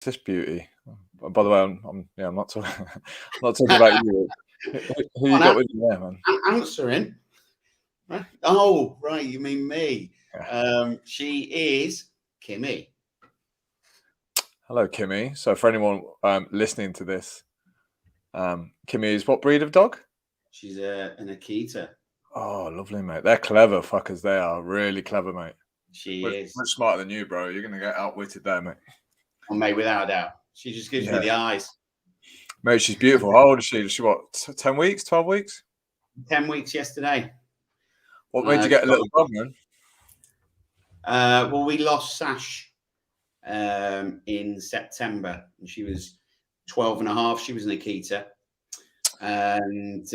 this beauty? By the way, I'm not talking, I'm not talking about you. Who you got with you there, man? Answering. Right? Oh, right. You mean me? Yeah. She is Kimmy. Hello, Kimmy. So for anyone listening to this, Kimmy is what breed of dog? She's an Akita. Oh, lovely, mate. They're clever fuckers. They are really clever, mate. She Much, is. much smarter than you, bro. You're gonna get outwitted there, mate. Oh, mate, without a doubt. She just gives me the eyes. Mate, she's beautiful. How old is she? Is she what? 10 weeks? 12 weeks? 10 weeks yesterday. What made you get a little dog, man? Well, we lost Sash in September, and she was 12 and a half. She was an Akita, and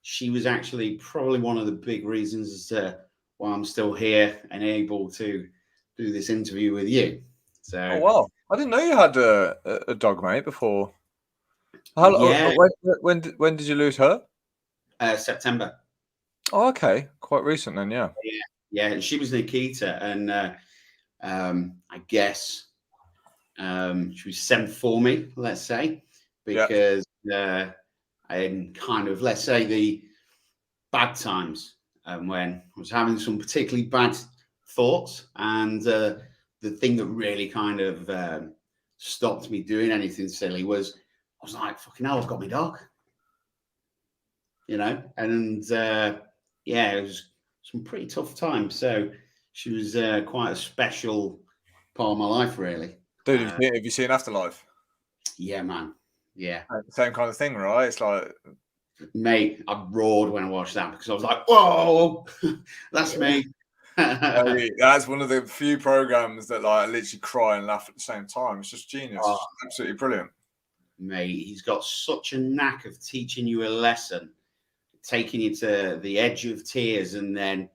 she was actually probably one of the big reasons as to why I'm still here and able to do this interview with you. So, oh wow, I didn't know you had a dog, mate. Before, when did you lose her? September. Oh, okay, quite recent then, yeah. Yeah, and she was an Akita, and I guess she was sent for me, let's say, because I had kind of, let's say, the bad times when I was having some particularly bad thoughts, and the thing that really kind of stopped me doing anything silly was I was like, fucking hell, I've got my dog, and yeah, it was some pretty tough times. So she was quite a special part of my life, really. Dude, have you seen Afterlife? Yeah, man. Yeah. Same kind of thing, right? It's like, mate, I roared when I watched that because I was like, whoa, that's me. That's one of the few programs that like I literally cry and laugh at the same time. It's just genius. It's absolutely brilliant. Mate, he's got such a knack of teaching you a lesson, taking you to the edge of tears, and then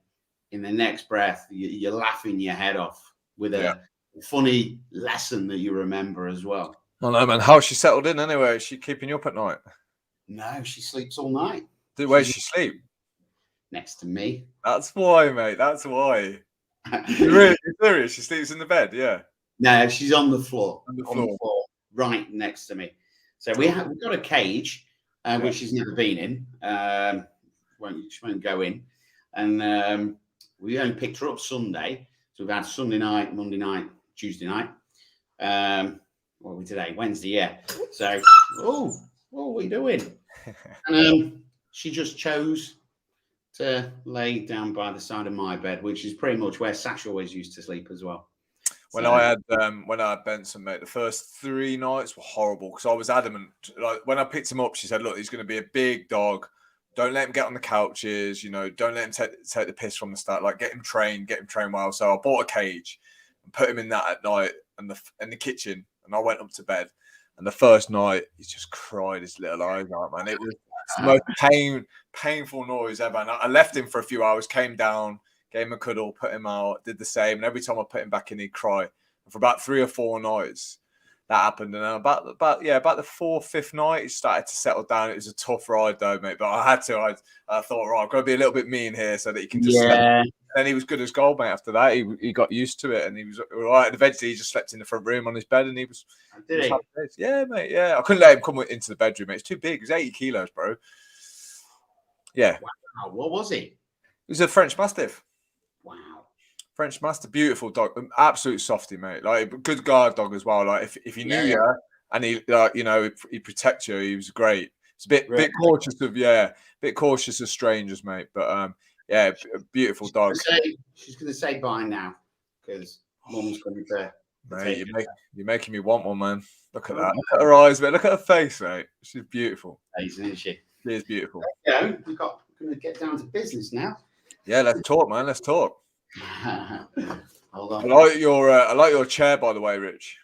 in the next breath, you're laughing your head off with a funny lesson that you remember as well. I know, man. How's she settled in anyway? Is she keeping you up at night? No, she sleeps all night. Dude, where does she sleep? Next to me. That's why, mate. That's why. You're really serious? She sleeps in the bed, yeah? No, she's on the floor. On the floor, right next to me. So we've got a cage, which she's never been in. She won't go in. And we only picked her up Sunday. So we've had Sunday night, Monday night, Tuesday night. What are we today? Wednesday, yeah. So, what are we doing? And she just chose to lay down by the side of my bed, which is pretty much where Sash always used to sleep as well. When I had Benson, mate, the first 3 nights were horrible because I was adamant. Like when I picked him up, she said, "Look, he's going to be a big dog. Don't let him get on the couches. Don't let him take the piss from the start. Like get him trained well." So I bought a cage and put him in that at night in the kitchen, and I went up to bed. And the first night, he just cried his little eyes out, man. It was the most painful noise ever. And I left him for a few hours, came down, gave him a cuddle, put him out, did the same. And every time I put him back in, he'd cry. And for about 3 or 4 nights, that happened. And about the 4th, 5th night, it started to settle down. It was a tough ride, though, mate. But I had to. I thought, right, I've got to be a little bit mean here so that he can just sleep. And he was good as gold, mate. After that, he got used to it, and he was all right. And eventually, he just slept in the front room on his bed, and he was. Did he? Yeah, mate. Yeah, I couldn't let him come into the bedroom. Mate. It's too big. He's 80 kilos, bro. Yeah. Wow. What was he? He was a French Mastiff. Wow. French Mastiff, beautiful dog, absolute softie, mate. Like good guard dog as well. Like if he knew you and he he protect you, he was great. It's a bit cautious of strangers, mate. But yeah, beautiful dog. She's gonna say bye now because Mum's going to. Mate, you're making me want one, man. Look at that. Look at her eyes, mate. Look at her face, mate. She's beautiful. Isn't she? She is beautiful. Yeah, we're going to get down to business now. Yeah, let's talk, man. Let's talk. Hold on. I like your chair, by the way, Rich.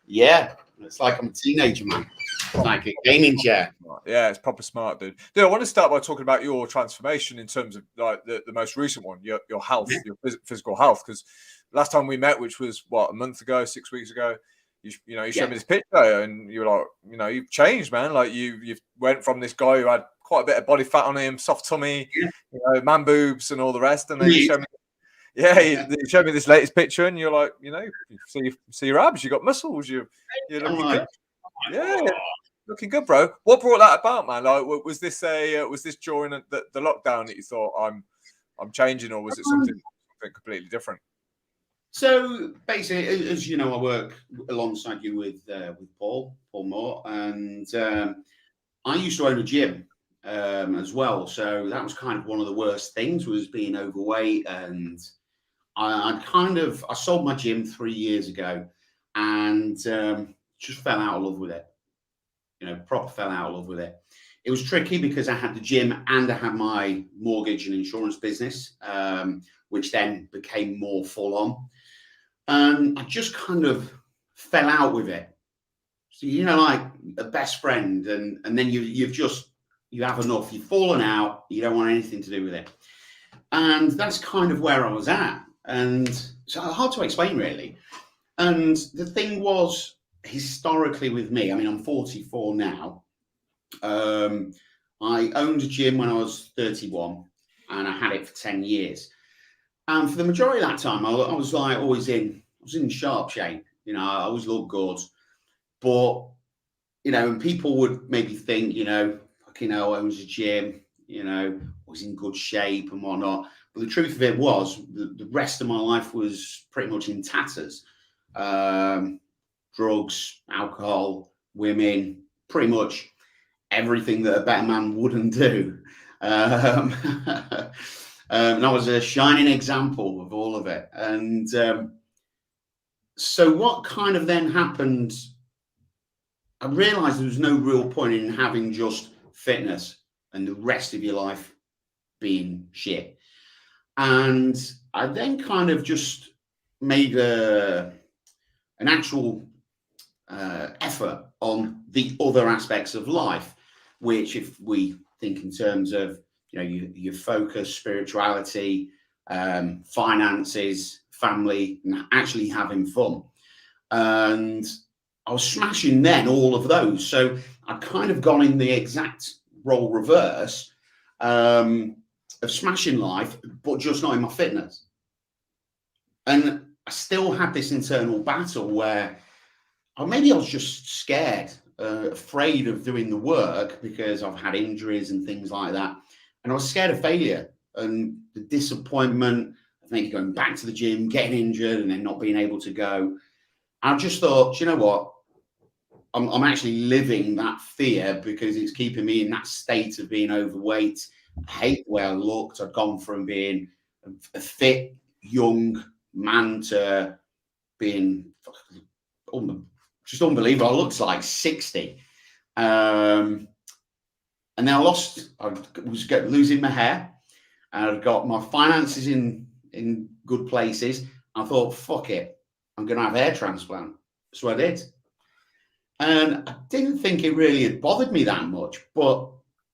Yeah, it's like I'm a teenager, man. It's like a gaming chair. Yeah, it's proper smart, dude. Dude, I want to start by talking about your transformation in terms of like the most recent one, your health, your physical health. Because last time we met, which was a month ago, 6 weeks ago, you showed me this picture, and you were like, you've changed, man. Like you went from this guy who had quite a bit of body fat on him, soft tummy, man boobs, and all the rest, and then you showed me Yeah, you showed me this latest picture, and you're like, you see your abs, you got muscles, you're I'm looking like, good. Yeah, oh. looking good, bro. What brought that about, man? Like, was this during the lockdown that you thought I'm changing, or was it something completely different? So basically, as you know, I work alongside you with Paul Moore, and I used to own a gym as well. So that was kind of one of the worst things, was being overweight, and I sold my gym 3 years ago, and just fell out of love with it. Proper fell out of love with it. It was tricky because I had the gym and I had my mortgage and insurance business, which then became more full on. And I just kind of fell out with it. So, like a best friend, and then you have enough. You've fallen out. You don't want anything to do with it. And that's kind of where I was at. And so hard to explain, really. And the thing was, historically with me, I mean, I'm 44 now. I owned a gym when I was 31, and I had it for 10 years. And for the majority of that time, I was like always in sharp shape. I always looked good. But, and people would maybe think, fucking hell, owns a gym, was in good shape and whatnot. But the truth of it was, the rest of my life was pretty much in tatters. Drugs, alcohol, women, pretty much everything that a better man wouldn't do. And I was a shining example of all of it. And so what kind of then happened, I realized there was no real point in having just fitness and the rest of your life being shit. And I then kind of just made an actual effort on the other aspects of life, which, if we think in terms of your focus, spirituality, finances, family, and actually having fun. And I was smashing then all of those. So I'd kind of gone in the exact role reverse of smashing life, but just not in my fitness. And I still had this internal battle where, or maybe I was just scared, afraid of doing the work because I've had injuries and things like that. And I was scared of failure and the disappointment of maybe going back to the gym, getting injured, and then not being able to go. I just thought, you know what? I'm actually living that fear because it's keeping me in that state of being overweight. I hate the way I looked. I'd gone from being a fit, young man to being just unbelievable. I looked like 60. And then I was losing my hair. And I'd got my finances in good places. I thought, fuck it, I'm going to have a hair transplant. So I did. And I didn't think it really had bothered me that much. But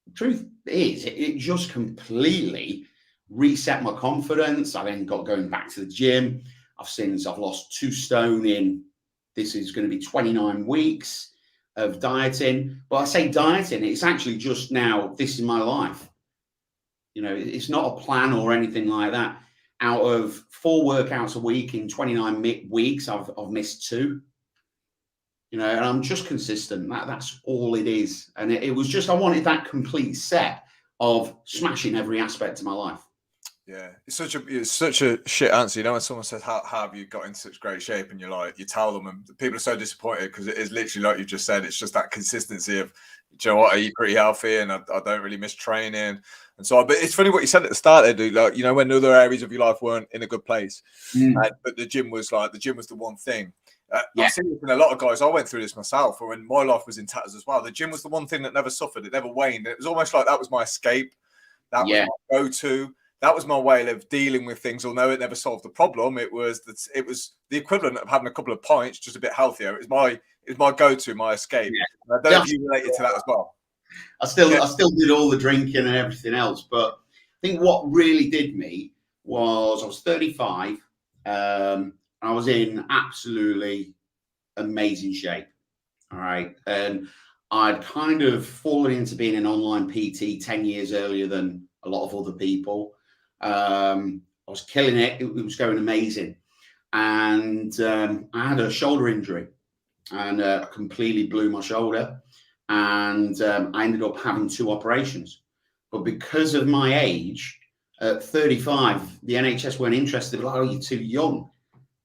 the truth is, it just completely reset my confidence. I then got going back to the gym. I've lost 2 stone in, this is going to be 29 weeks of dieting. But I say dieting, it's actually just now, this is my life. It's not a plan or anything like that. Out of 4 workouts a week in 29 weeks, I've missed 2. And I'm just consistent. That's all it is. And it was just, I wanted that complete set of smashing every aspect of my life. Yeah, it's such a shit answer. When someone says, how have you got in such great shape? And you tell them, and people are so disappointed because it is literally like you just said. It's just that consistency of, you know what, I eat pretty healthy and I don't really miss training. And so, but it's funny what you said at the start there, dude. Like, when other areas of your life weren't in a good place, but the gym was the one thing. I've seen this in a lot of guys. I went through this myself, or when my life was in tatters as well. The gym was the one thing that never suffered. It never waned. It was almost like that was my escape. That was my go-to. That was my way of dealing with things. Although it never solved the problem, it was the equivalent of having a couple of pints, just a bit healthier. It was my go-to, my escape. I don't know if you related to that as well. I still did all the drinking and everything else, but I think what really did me was I was 35. I was in absolutely amazing shape. All right. And I'd kind of fallen into being an online PT 10 years earlier than a lot of other people. I was killing it. It was going amazing. And I had a shoulder injury and completely blew my shoulder. And I ended up having 2 operations. But because of my age, at 35, the NHS weren't interested. Like, oh, you're too young.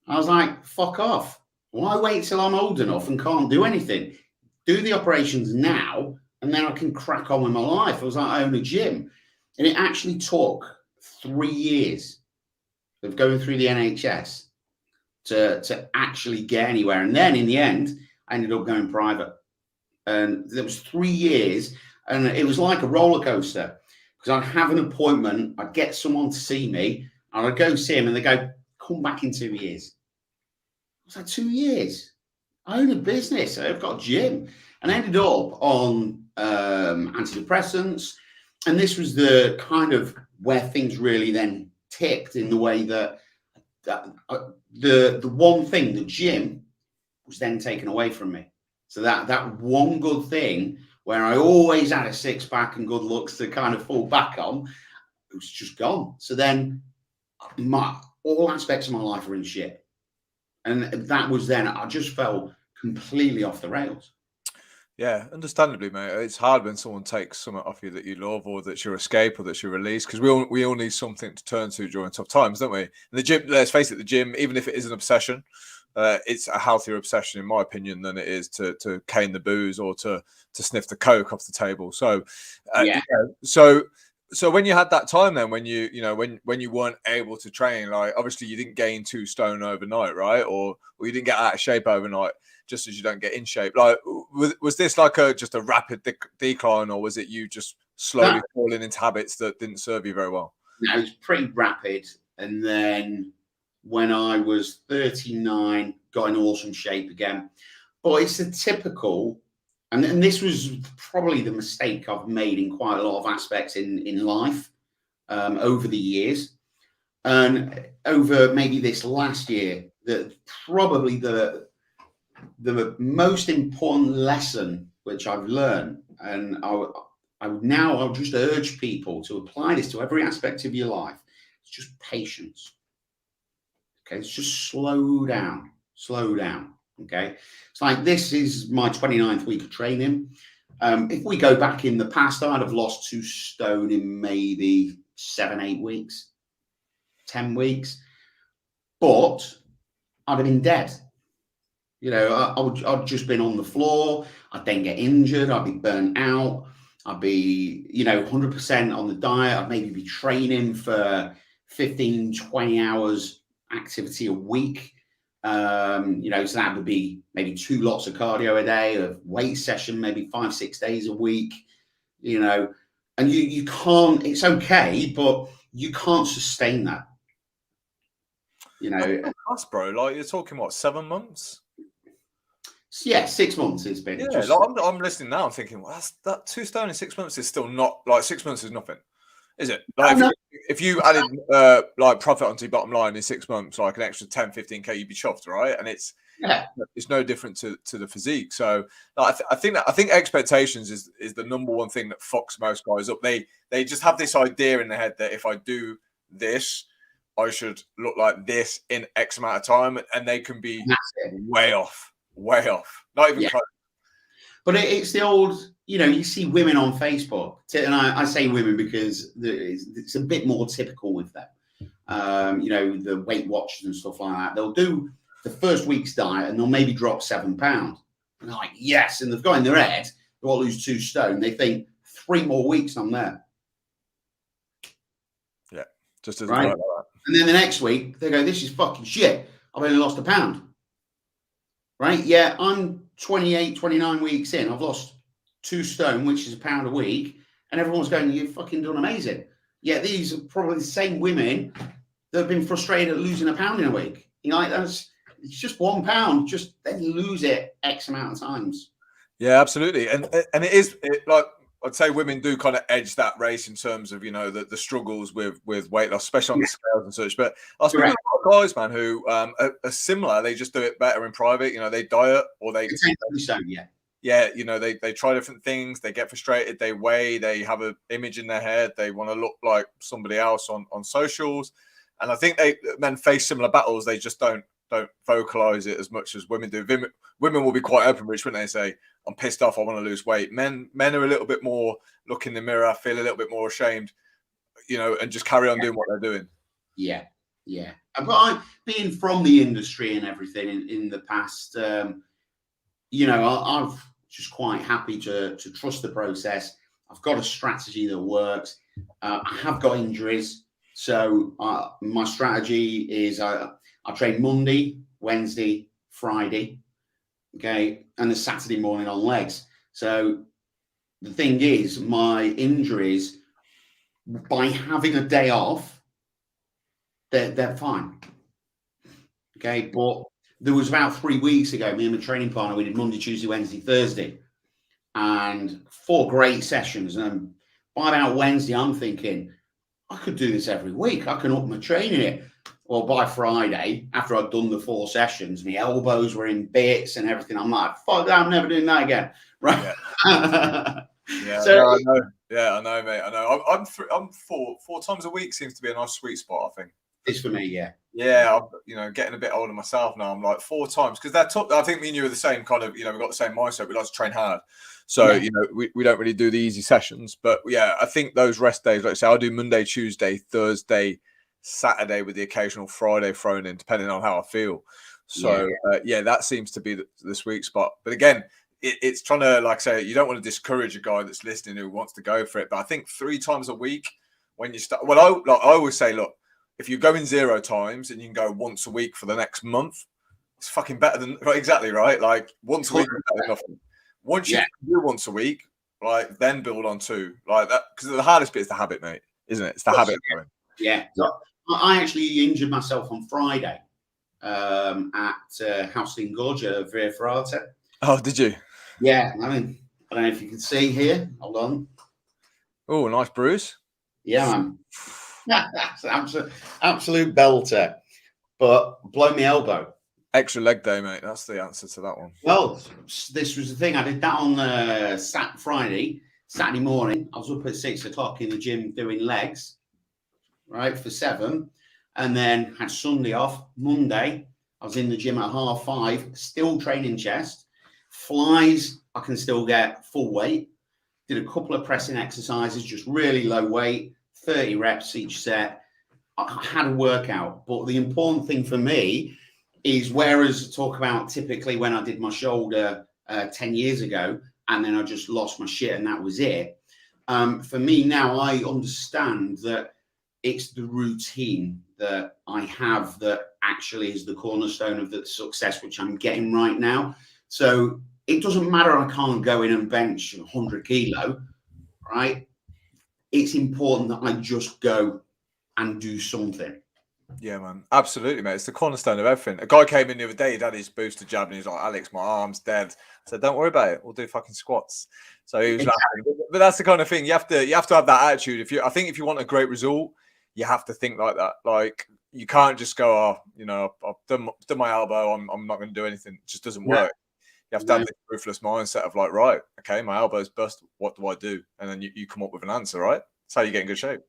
I was like, fuck off. Why wait till I'm old enough and can't do anything? Do the operations now, and then I can crack on with my life. I was like, I own a gym. And it actually took 3 years of going through the NHS to actually get anywhere. And then in the end, I ended up going private. And there was 3 years, and it was like a roller coaster because I'd have an appointment, I'd get someone to see me, and I'd go see him, and they go, come back in 2 years. I was like, 2 years? I own a business. I've got a gym. And I ended up on antidepressants. And this was the kind of where things really then tipped in the way that the one thing, the gym, was then taken away from me. So that one good thing where I always had a 6-pack and good looks to kind of fall back on, it was just gone. So then all aspects of my life are in shit. And that was then, I just fell completely off the rails. Yeah, understandably, mate. It's hard when someone takes something off you that you love, or that's your escape, or that's your release, because we all need something to turn to during tough times, don't we? And the gym, let's face it, the gym, even if it is an obsession, it's a healthier obsession, in my opinion, than it is to cane the booze or to sniff the coke off the table. So, so when you had that time, then when when you weren't able to train, like obviously you didn't gain 2 stone overnight, right? Or you didn't get out of shape overnight, just as you don't get in shape. Like, was this like just a rapid decline, or was it you just slowly falling into habits that didn't serve you very well? No, it was pretty rapid. And then when I was 39, got in awesome shape again. But it's a typical, and this was probably the mistake I've made in quite a lot of aspects in life over the years. And over maybe this last year, that probably the most important lesson which I've learned, and I'll just urge people to apply this to every aspect of your life. It's just patience. Okay, it's just slow down. Okay, it's like this is my 29th week of training. If we go back in the past, I'd have lost 2 stone in maybe 7-8 weeks, 10 weeks, but I'd have been dead. I'd just been on the floor. I'd then get injured. I'd be burnt out. I'd be, 100% on the diet. I'd maybe be training for 15, 20 hours activity a week. So that would be maybe 2 lots of cardio a day, of weight session, maybe 5-6 days a week, and you can't, it's okay, but you can't sustain that. That's bro, like you're talking what, 7 months? Yeah, 6 months it's been. Yeah, I'm listening now. I'm thinking, well, that 2 stone in 6 months is still not, like, 6 months is nothing, is it? Like, if you added like profit onto your bottom line in 6 months, like an extra 10-15k, you'd be chuffed, right? And it's no different to the physique. So like, I think expectations is the number one thing that fucks most guys up. They just have this idea in their head that if I do this, I should look like this in X amount of time, and they can be way off. Not even close. But it's the old, you see women on Facebook, and I say women because it's a bit more typical with them. The Weight Watchers and stuff like that. They'll do the first week's diet and they'll maybe drop 7 pounds. And they're like, yes. And they've got in their head, they'll lose 2 stone. They think 3 more weeks I'm there. Yeah, just as right. Like that. And then the next week they go, this is fucking shit. I've only lost 1 pound. Right? Yeah, I'm 28, 29 weeks in. I've lost 2 stone, which is £1 a week. And everyone's going, you've fucking done amazing. Yeah, these are probably the same women that have been frustrated at losing £1 in a week. It's just £1. Just then lose it X amount of times. Yeah, absolutely. And it is like, I'd say women do kind of edge that race in terms of, the struggles with weight loss, especially on the scales and such. But I speak to a lot of guys, man, who are similar. They just do it better in private. They diet, or they they try different things. They get frustrated. They weigh. They have an image in their head. They want to look like somebody else on socials. And I think men face similar battles. They just don't vocalize it as much as women do. Women will be quite open, Rich, when they say, "I'm pissed off. I want to lose weight." Men are a little bit more look in the mirror, feel a little bit more ashamed, and just carry on doing what they're doing. Yeah. But being from the industry and everything in the past, I've just quite happy to trust the process. I've got a strategy that works. I have got injuries, so my strategy is I train Monday, Wednesday, Friday, okay, and the Saturday morning on legs. So the thing is, my injuries, by having a day off, they're fine. Okay, but there was about 3 weeks ago, me and my training partner, we did Monday, Tuesday, Wednesday, Thursday, and 4 great sessions. And by about Wednesday, I'm thinking, I could do this every week. I can up my training it. Well, by Friday, after I'd done the 4 sessions, my elbows were in bits and everything. I'm like, fuck that, I'm never doing that again. Right. Yeah. So, I know. Yeah, I know, mate. I know. I'm 4 times a week seems to be a nice sweet spot, I think. it's for me, yeah. Yeah, I'm, getting a bit older myself now. I'm like 4 times because I think me and you are the same kind of. We've got the same mindset. We like to train hard, so we don't really do the easy sessions. But yeah, I think those rest days, like I say, I'll do Monday, Tuesday, Thursday, Saturday with the occasional Friday thrown in, depending on how I feel. So that seems to be the sweet spot. But again, it's trying to, like I say, you don't want to discourage a guy that's listening who wants to go for it. But I think 3 times a week when you start. Well, I always say, look, if you're going 0 times and you can go once a week for the next month, it's fucking better than exactly right. Like once a week is better than nothing. Once you do once a week, like then build on 2 like that, because the hardest bit is the habit, mate, isn't it? It's the habit of going. Yeah. So I actually injured myself on Friday at Housing Gorge, Via Ferrata. Oh, did you? Yeah. I mean, I don't know if you can see here. Hold on. Oh, nice bruise. Yeah, man. That's absolute belter. But blow me elbow. Extra leg day, mate. That's the answer to that one. Well, this was the thing. I did that on Friday, Saturday morning. I was up at 6 o'clock in the gym doing legs, right, for 7. And then had Sunday off. Monday, I was in the gym at 5:30, still training chest. Flies, I can still get full weight. Did a couple of pressing exercises, just really low weight, 30 reps each set. I had a workout. But the important thing for me is, whereas talk about typically when I did my shoulder 10 years ago, and then I just lost my shit and that was it. For me now, I understand that it's the routine that I have that actually is the cornerstone of the success, which I'm getting right now. So it doesn't matter, I can't go in and bench 100 kilo, right? It's important that I just go and do something. Yeah, man. Absolutely, mate. It's the cornerstone of everything. A guy came in the other day, he'd had his booster jab, and he's like, Alex, my arm's dead. I said, don't worry about it. We'll do fucking squats. So he was laughing. But that's the kind of thing. You have to have that attitude. I think if you want a great result, you have to think like that. Like, you can't just go, I've done my elbow, I'm not going to do anything. It just doesn't work. You have to have this ruthless mindset of like, right, okay, my elbow's bust. What do I do? And then you come up with an answer, right? That's how you get in good shape.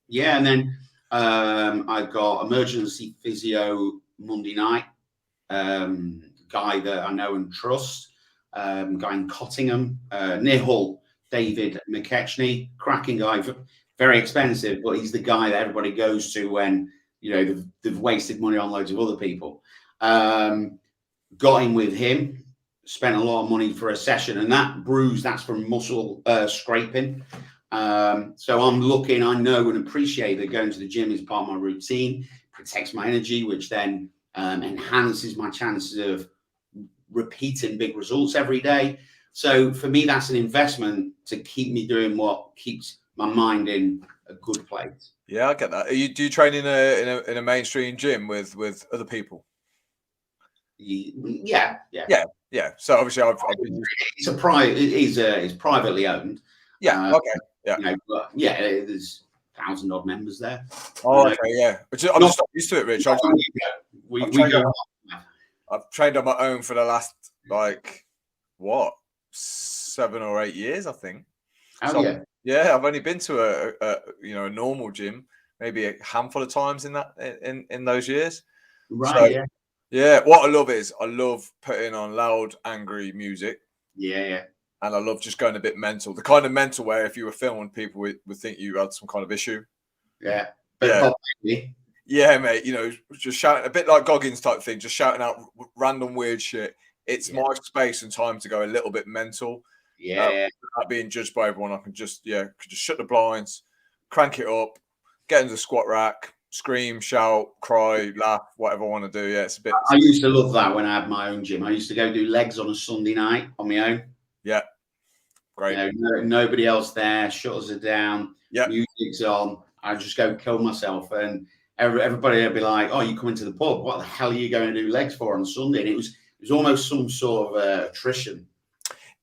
Yeah, and then I've got emergency physio Monday night, guy that I know and trust, guy in Cottingham, near Hull, David McKechnie, cracking guy, very expensive, but he's the guy that everybody goes to when they've wasted money on loads of other people. Got in with him, spent a lot of money for a session, and that bruise, that's from muscle scraping. So I'm looking, I know and appreciate that going to the gym is part of my routine, protects my energy, which then enhances my chances of repeating big results every day. So for me, that's an investment to keep me doing what keeps my mind in a good place. Yeah, I get that. Do you train in a mainstream gym with other people? Yeah. So obviously, it's a private. It's privately owned. Yeah. Okay. Yeah. But there's 1,000 odd members there. Oh, okay. Yeah. I'm just not used to it, Rich. I've trained on my own for the last 7 or 8 years, I think. Oh, yeah. I've only been to a normal gym maybe a handful of times in that in those years. Right. So, yeah. What I love is I love putting on loud, angry music. Yeah. And I love just going a bit mental. The kind of mental where if you were filming, people would think you had some kind of issue. Yeah. Yeah. Yeah, mate. Just shouting a bit like Goggins type thing, just shouting out random weird shit. It's my space and time to go a little bit mental. Yeah. Without being judged by everyone, I can just shut the blinds, crank it up, get into the squat rack, scream, shout, cry, laugh, whatever I want to do. Yeah, it's a bit. I used to love that when I had my own gym. I used to go do legs on a Sunday night on my own. Yeah, great. Nobody else there. Shutters are down. Yeah, music's on. I just go kill myself, and everybody would be like, "Oh, you coming to the pub? What the hell are you going to do legs for on Sunday?" And it was almost some sort of attrition.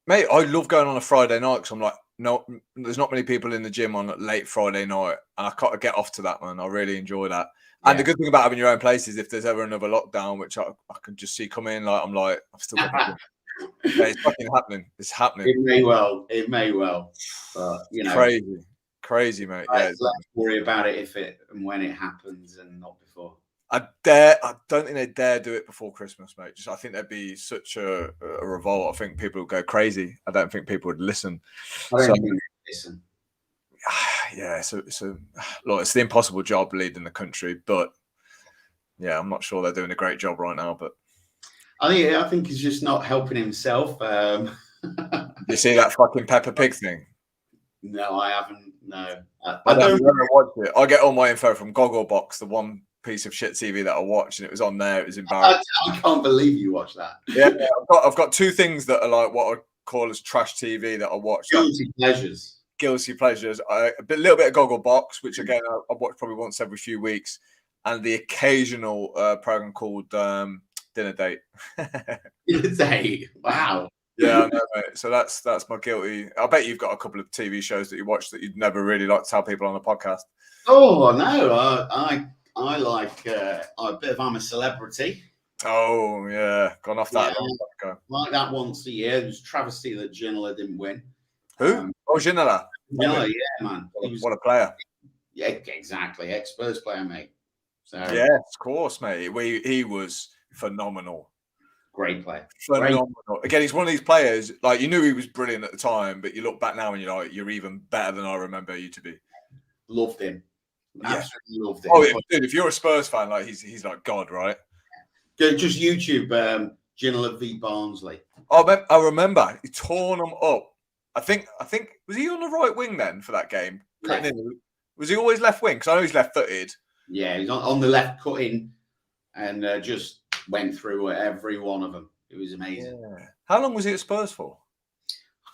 Mate, I love going on a Friday night because I'm like, no, there's not many people in the gym on late Friday night, and I can't get off to that, man. I really enjoy that. Yeah. And the good thing about having your own place is if there's ever another lockdown, which I can just see come in, like I'm like, I've still got my gym. Yeah, it's fucking happening. It's happening. It may well, but crazy, mate. Let's worry about it if it and when it happens, and not before. I don't think they dare do it before Christmas, mate. I think there'd be such a revolt. I think people would go crazy. I don't think people would listen. I don't think they would listen. Yeah, so look, it's the impossible job leading the country, but yeah, I'm not sure they're doing a great job right now. But I think he's just not helping himself. You see that fucking Peppa Pig thing? No, I haven't. No, I don't watch it. I get all my info from Gogglebox, the one piece of shit TV that I watched, and it was on there. It was embarrassing. I can't believe you watched that. Yeah, I've got two things that are like what I call as trash TV that I watch. Guilty pleasures. A little bit of Gogglebox, which again I watch probably once every few weeks, and the occasional program called Dinner Date. Dinner Date. Wow. Yeah, I know, mate. So that's my guilty. I bet you've got a couple of TV shows that you watch that you'd never really like to tell people on a podcast. Oh no, I like a bit of I'm a Celebrity. Oh yeah, gone off that. Yeah, like that once a year. It was a travesty that Ginola didn't win. Who? Ginola. Ginola, yeah, man. What a player. Yeah, exactly. Ex-Spurs player, mate. So yes, of course, mate. He was phenomenal. Great player. Phenomenal. Great. Again, he's one of these players, like you knew he was brilliant at the time, but you look back now and you're like, you're even better than I remember you to be. Loved him. Absolutely loved him. Oh, yeah, dude, if you're a Spurs fan, like he's like God, right? Just YouTube Ginola v Barnsley. Oh, I remember he torn them up. I think was he on the right wing then for that game? Was he always left wing? Because I know he's left-footed. Yeah, he's on the left cutting and just went through every one of them. It was amazing. Yeah. How long was he at Spurs for?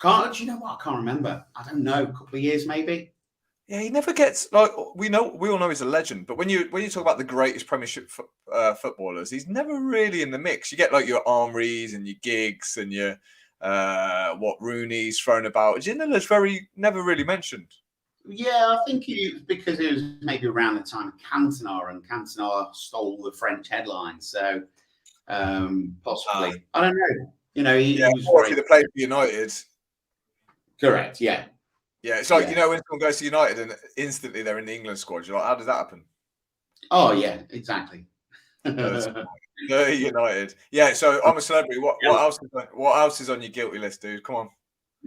Do you know what? I can't remember. I don't know. A couple of years, maybe. Yeah, he never gets like we all know he's a legend, but when you talk about the greatest Premiership footballers, he's never really in the mix. You get like your Henrys and your Giggs and your Rooney's thrown about. Ginola's never really mentioned. Yeah, I think because it was maybe around the time of Cantona, and Cantona stole the French headlines. So possibly, I don't know. You know, he was if he played for United. Correct. Yeah. Yeah, it's like, when someone goes to United and instantly they're in the England squad, you're like, how does that happen? Oh, yeah, exactly. United. Yeah, so I'm a Celebrity. What else is on your guilty list, dude? Come on.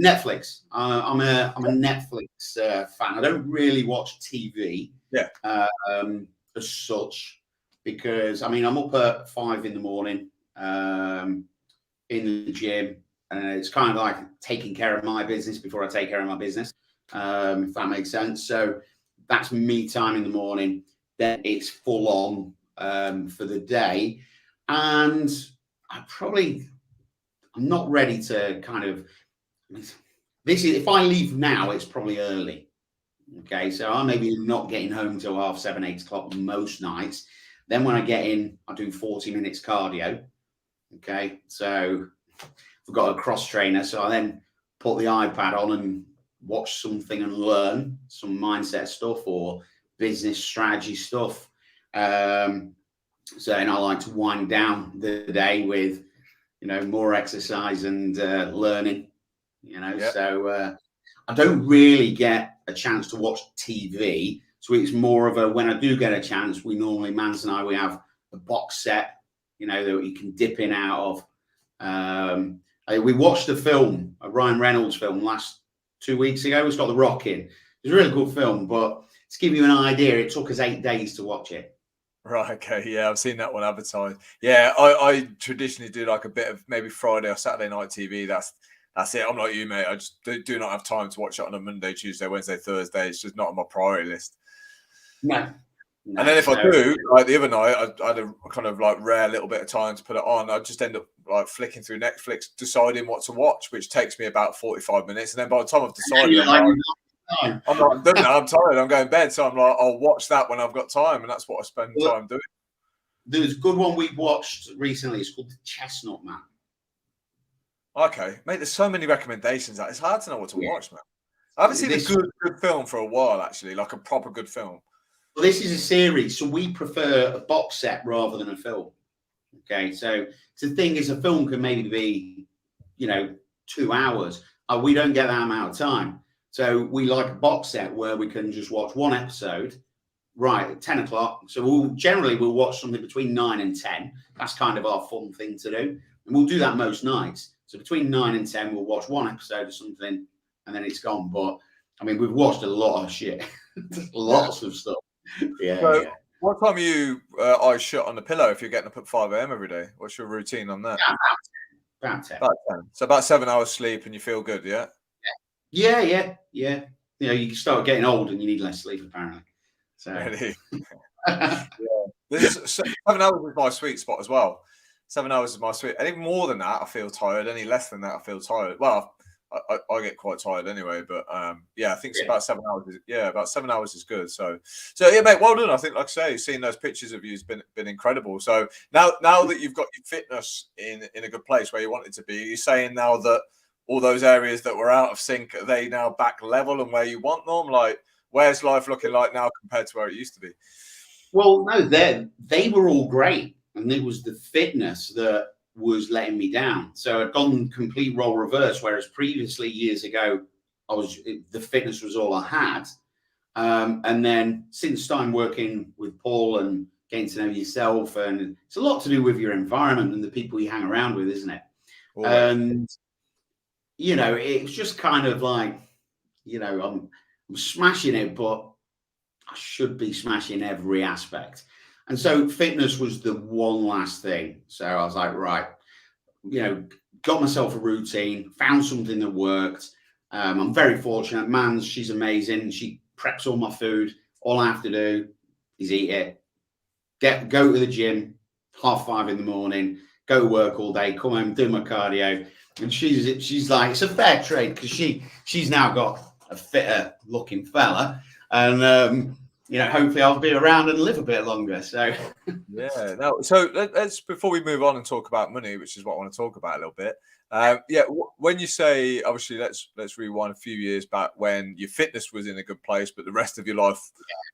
Netflix. I'm a Netflix fan. I don't really watch TV as such because, I'm up at 5 in the morning in the gym. It's kind of like taking care of my business before I take care of my business, if that makes sense. So that's me time in the morning. Then it's full on for the day. And I'm not ready to kind of, if I leave now, it's probably early. Okay. So I maybe not getting home till 7:30, 8 o'clock most nights. Then when I get in, I do 40 minutes cardio. Okay. So I've got a cross trainer, so I then put the iPad on and watch something and learn some mindset stuff or business strategy stuff. So then I like to wind down the day with, more exercise and learning. So I don't really get a chance to watch TV So it's more of a, when I do get a chance, we normally, Mans and I, we have a box set, you know, that you can dip in out of. We watched a film, a Ryan Reynolds film, last 2 weeks ago. It's got The Rock in. It's a really good film, but to give you an idea, it took us 8 days to watch it. Right. Okay. Yeah, I've seen that one advertised. Yeah, I traditionally do like a bit of maybe Friday or Saturday night TV. That's it. I'm like you, mate. I just do not have time to watch it on a Monday, Tuesday, Wednesday, Thursday. It's just not on my priority list. No. And then if I do, like the other night, I had a kind of like rare little bit of time to put it on. I just end up like flicking through Netflix, deciding what to watch, which takes me about 45 minutes. And then by the time I've decided, I'm done now. I'm tired. I'm going to bed. So I'm like, I'll watch that when I've got time. And that's what I spend time doing. There's a good one we watched recently. It's called The Chestnut Man. Okay. Mate, there's so many recommendations. It's hard to know what to watch, man. I haven't seen a good film for a while, actually, like a proper good film. Well, this is a series, so we prefer a box set rather than a film. Okay, so the thing is, a film can maybe be, 2 hours. We don't get that amount of time. So we like a box set where we can just watch one episode, right, at 10 o'clock. So we'll watch something between 9 and 10. That's kind of our fun thing to do. And we'll do that most nights. So between 9 and 10, we'll watch one episode of something and then it's gone. But, I mean, we've watched a lot of shit. Lots of stuff. Yeah. So what time are you eyes shut on the pillow if you're getting up at 5 a.m. every day? What's your routine on that? About 10. About 10. So about 7 hours sleep and you feel good, yeah? Yeah. You start getting old and you need less sleep, apparently. So. Really? Yeah. 7 hours is my sweet spot as well. 7 hours is my sweet. And even more than that, I feel tired. Any less than that, I feel tired. Well, I get quite tired anyway, but I think it's about 7 hours. About 7 hours is good. So yeah, mate, well done. I think, like I say, seeing those pictures of you has been incredible. So now that you've got your fitness in a good place where you want it to be, you're saying now that all those areas that were out of sync, are they now back level and where you want them? Like, where's life looking like now compared to where it used to be? Well, no, they were all great, and it was the fitness that was letting me down. So I'd gone complete role reverse, whereas previously, years ago, the fitness was all I had. And then since starting working with Paul and getting to know yourself, and it's a lot to do with your environment and the people you hang around with, isn't it? And it was just kind of like, I'm smashing it, but I should be smashing every aspect. And so fitness was the one last thing. So I was like, right, got myself a routine, found something that worked. I'm very fortunate. Mans, she's amazing. She preps all my food. All I have to do is eat it, go to the gym, 5:30 in the morning, go to work all day, come home, do my cardio. And she's like, it's a fair trade because she's now got a fitter looking fella. And, hopefully I'll be around and live a bit longer. So yeah. No. So let's before we move on and talk about money, which is what I want to talk about a little bit. When you say, obviously, let's rewind a few years back when your fitness was in a good place, but the rest of your life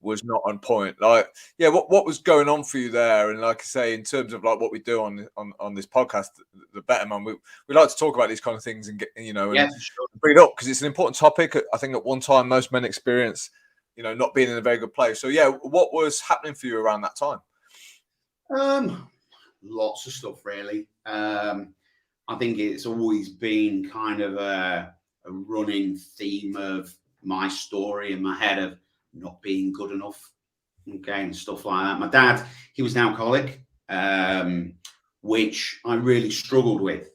was not on point. Like, what was going on for you there? And like I say, in terms of like what we do on this podcast, the Better Man, we like to talk about these kind of things and get bring it up because it's an important topic. I think at one time most men experience, not being in a very good place. So what was happening for you around that time? Lots of stuff, really. I think it's always been kind of a running theme of my story in my head of not being good enough, and stuff like that. My dad, he was an alcoholic, which I really struggled with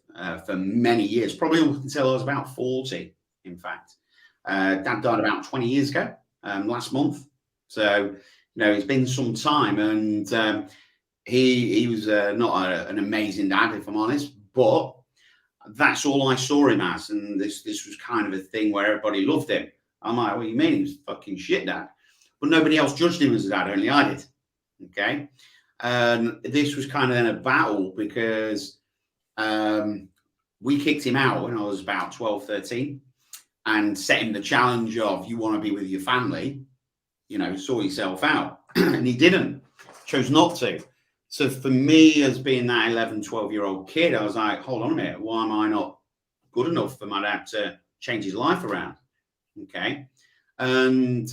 for many years, probably until I was about 40, in fact. Dad died about 20 years ago, last month. So, it's been some time, and he was not an amazing dad, if I'm honest, but that's all I saw him as. And this was kind of a thing where everybody loved him. I'm like, what do you mean? He was fucking shit dad. But nobody else judged him as a dad, only I did. Okay. And this was kind of then a battle because we kicked him out when I was about 12, 13 and set him the challenge of, you want to be with your family, sort yourself out. And he didn't, chose not to. So for me, as being that 11, 12-year-old kid, I was like, hold on a minute. Why am I not good enough for my dad to change his life around? Okay. And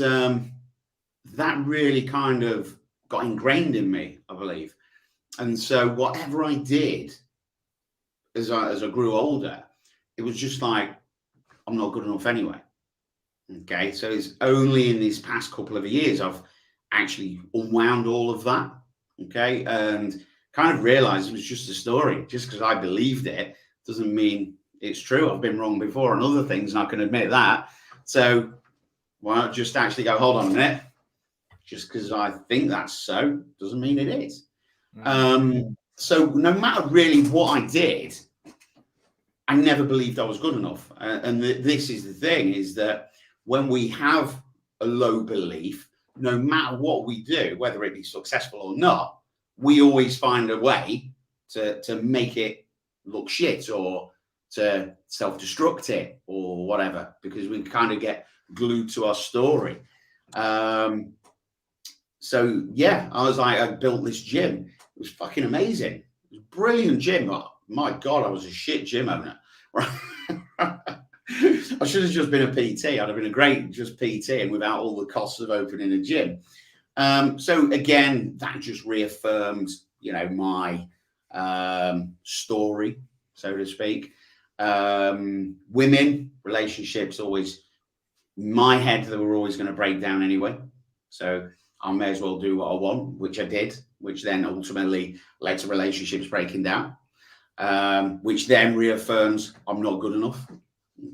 that really kind of got ingrained in me, I believe. And so whatever I did as I grew older, it was just like, I'm not good enough anyway. Okay, so it's only in these past couple of years I've actually unwound all of that. Okay, and kind of realized it was just a story. Just because I believed it doesn't mean it's true. I've been wrong before on other things, and I can admit that. So why not just actually go, hold on a minute? Just because I think that's so doesn't mean it is. So no matter really what I did, I never believed I was good enough. And this is the thing, is that when we have a low belief, no matter what we do, whether it be successful or not, we always find a way to make it look shit, or to self-destruct it, or whatever, because we kind of get glued to our story. So yeah, I was like, I built this gym. It was fucking amazing. It was a brilliant gym. Oh, my God, I was a shit gym owner. I should have just been a PT. I'd have been a great just PT, and without all the costs of opening a gym. So again, that just reaffirms, my story, so to speak. Women, relationships, always, in my head, they were always going to break down anyway. So I may as well do what I want, which I did, which then ultimately led to relationships breaking down, which then reaffirms I'm not good enough.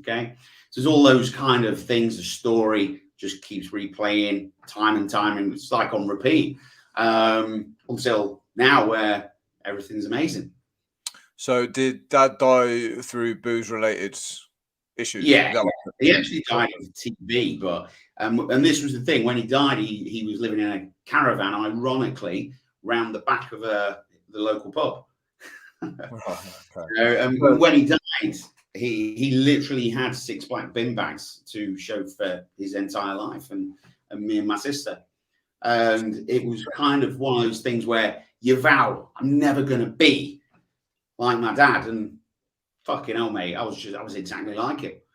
Okay. So there's all those kind of things. The story just keeps replaying time and time, and it's like on repeat until now, where everything's amazing. So did Dad die through booze-related issues? Yeah, he actually died of TB, but and this was the thing. When he died, he was living in a caravan, ironically, round the back of the local pub. Okay. When he died, he literally had 6 black bin bags to show for his entire life, and me and my sister. And it was kind of one of those things where you vow, I'm never going to be like my dad. And fucking hell, mate, I was exactly like it.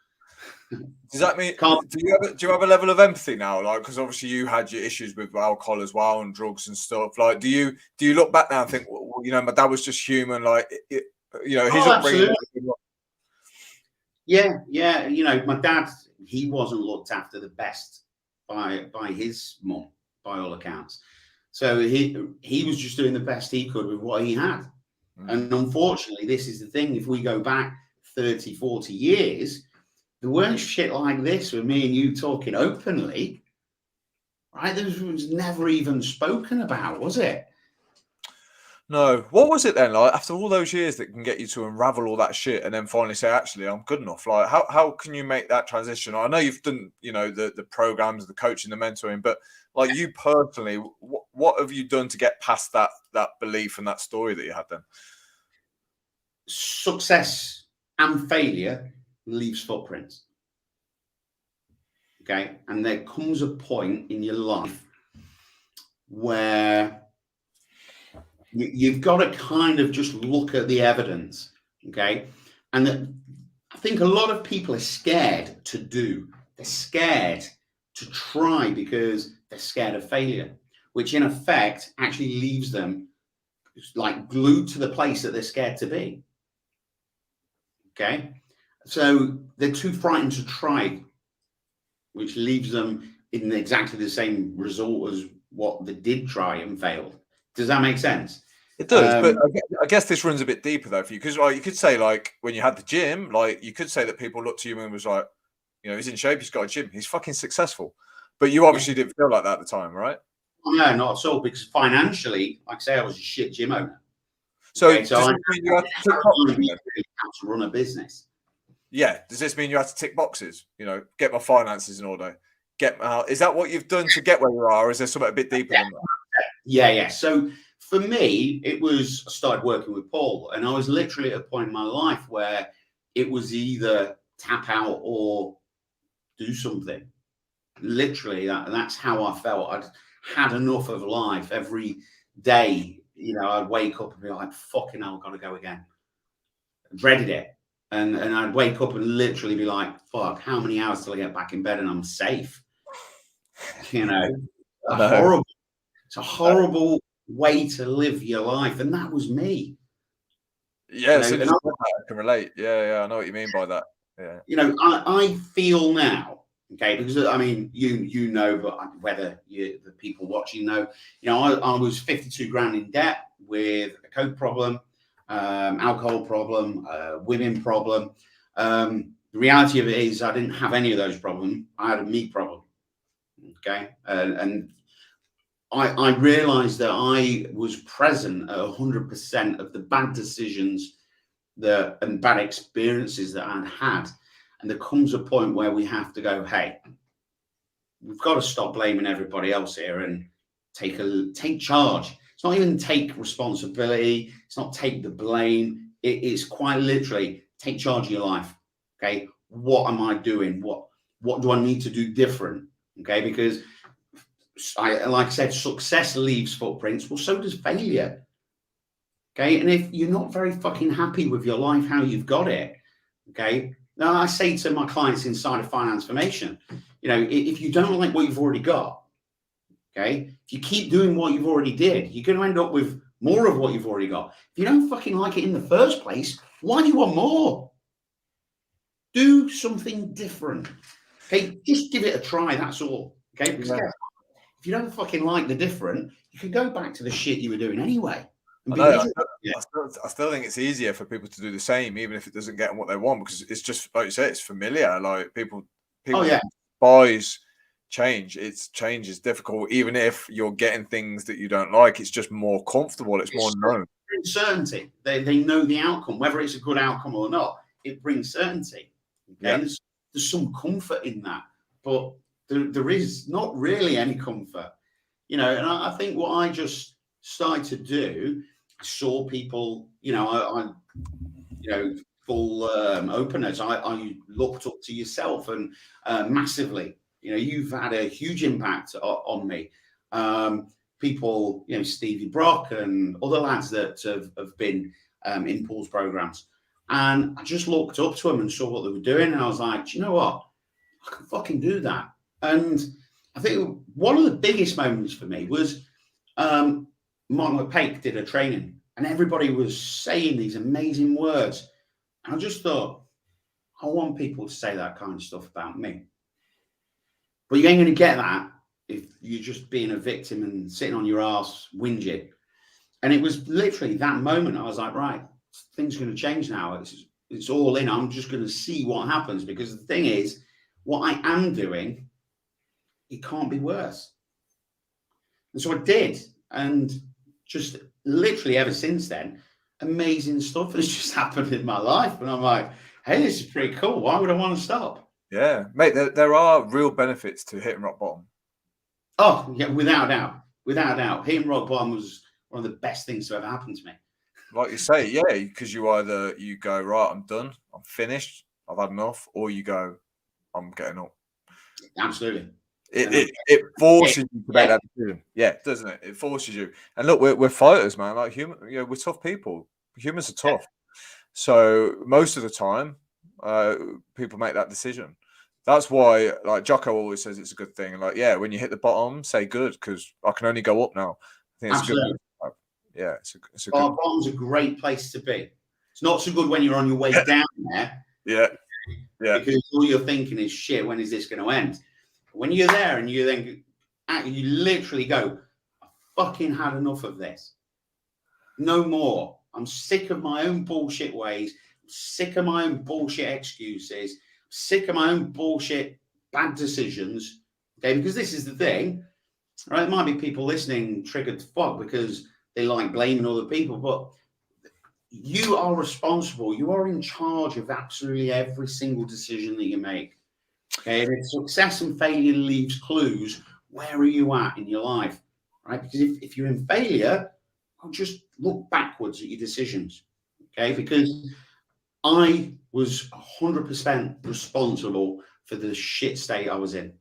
Does that mean, do you have a level of empathy now? Like, because obviously you had your issues with alcohol as well, and drugs and stuff. Like, do you look back now and think, well, my dad was just human? Like, his upbringing. Yeah. My dad, he wasn't looked after the best by his mum, by all accounts. So he was just doing the best he could with what he had. And unfortunately, this is the thing. If we go back 30, 40 years, there weren't shit like this with me and you talking openly, right? This was never even spoken about, was it? No. What was it then, like, after all those years, that can get you to unravel all that shit and then finally say, actually, I'm good enough? Like, how can you make that transition? I know you've done, the programs, the coaching, the mentoring, but like, you personally, what have you done to get past that belief and that story that you had then? Success and failure leaves footprints. Okay. And there comes a point in your life where you've got to kind of just look at the evidence. Okay. And I think a lot of people are scared to do. They're scared to try because they're scared of failure, which in effect actually leaves them like glued to the place that they're scared to be. Okay. So they're too frightened to try, which leaves them in exactly the same result as what they did try and failed. Does that make sense? It does, but I guess this runs a bit deeper though for you, because you could say, like, when you had the gym, like, you could say that people looked to you and was like, he's in shape, he's got a gym, he's fucking successful. But you obviously didn't feel like that at the time, right? No, not at all, because financially, like I say, I was a shit gym owner. So, okay, does this mean you had to tick boxes? How to run a business? Yeah. Does this mean you had to tick boxes? Get my finances in order. Is that what you've done to get where you are, or is there something a bit deeper than that? Yeah. So for me, it was, I started working with Paul, and I was literally at a point in my life where it was either tap out or do something. Literally, that's how I felt. I'd had enough of life. Every day, I'd wake up and be like, fucking hell, I've got to go again. I dreaded it. And I'd wake up and literally be like, fuck, how many hours till I get back in bed and I'm safe? horrible. It's a horrible way to live your life, and that was me. Yeah, as soon as you said that, I can relate. Yeah, I know what you mean by that. Yeah. I feel now, okay, because I mean, you know, but whether the people watching know, I was 52 grand in debt with a coke problem, alcohol problem, women problem. The reality of it is, I didn't have any of those problems. I had a me problem. Okay, and I realized that I was present at 100% of the bad decisions and bad experiences that I'd had. And there comes a point where we have to go, hey, we've got to stop blaming everybody else here and take charge. It's not even take responsibility. It's not take the blame. It's quite literally take charge of your life. Okay, what am I doing? What do I need to do different? Okay, because like I said, success leaves footprints. Well, so does failure. Okay, and if you're not very fucking happy with your life, how you've got it, okay. Now I say to my clients inside of Financeformation, if you don't like what you've already got, okay, if you keep doing what you've already did, you're going to end up with more of what you've already got. If you don't fucking like it in the first place, why do you want more? Do something different. Okay, just give it a try. That's all. Okay, because if you don't fucking like the different, you can go back to the shit you were doing anyway. I still think it's easier for people to do the same, even if it doesn't get them what they want, because it's just like you say, it's familiar. Like people despise change. Change is difficult, even if you're getting things that you don't like. It's just more comfortable. It's more known. Certainty. They know the outcome, whether it's a good outcome or not. It brings certainty. Okay? Yeah. There's some comfort in that, but there is not really any comfort, and I think what I just started to do, I saw people, full openness. I looked up to yourself and massively. You've had a huge impact on me. People, Stevie Brock and other lads that have been in Paul's programs. And I just looked up to them and saw what they were doing. And I was like, do you know what? I can fucking do that. And I think one of the biggest moments for me was Mark McPake did a training and everybody was saying these amazing words. And I just thought, I want people to say that kind of stuff about me. But you ain't going to get that if you're just being a victim and sitting on your ass whinging. And it was literally that moment. I was like, right, things are going to change now. It's all in. I'm just going to see what happens, because the thing is, what I am doing, it can't be worse. And so I did. And just literally ever since then, amazing stuff has just happened in my life. And I'm like, hey, this is pretty cool. Why would I want to stop? Yeah, mate, there are real benefits to hitting rock bottom. Oh, yeah, without doubt. Without doubt. Hitting rock bottom was one of the best things to ever happen to me. Like you say, yeah, because you go, right, I'm done, I'm finished, I've had enough, or you go, I'm getting up. Absolutely. It forces you to make that decision. Yeah, doesn't it? It forces you. And look, we're fighters, man. Like we're tough people. Humans are tough. So most of the time, people make that decision. That's why, like Jocko always says, it's a good thing. Like, yeah, when you hit the bottom, say good, because I can only go up now. I think it's absolutely good. Yeah, it's a good. Bottom's a great place to be. It's not so good when you're on your way down there. Yeah. Because all you're thinking is, shit, when is this going to end? When you're there and you literally go, I fucking had enough of this. No more. I'm sick of my own bullshit ways. I'm sick of my own bullshit excuses. I'm sick of my own bullshit bad decisions. Okay, because this is the thing. Right? There might be people listening triggered to fuck because they like blaming other people, but you are responsible. You are in charge of absolutely every single decision that you make. Okay, and if success and failure leaves clues, where are you at in your life? Right? Because if you're in failure, I'll just look backwards at your decisions. Okay, because I was 100% responsible for the shit state I was in.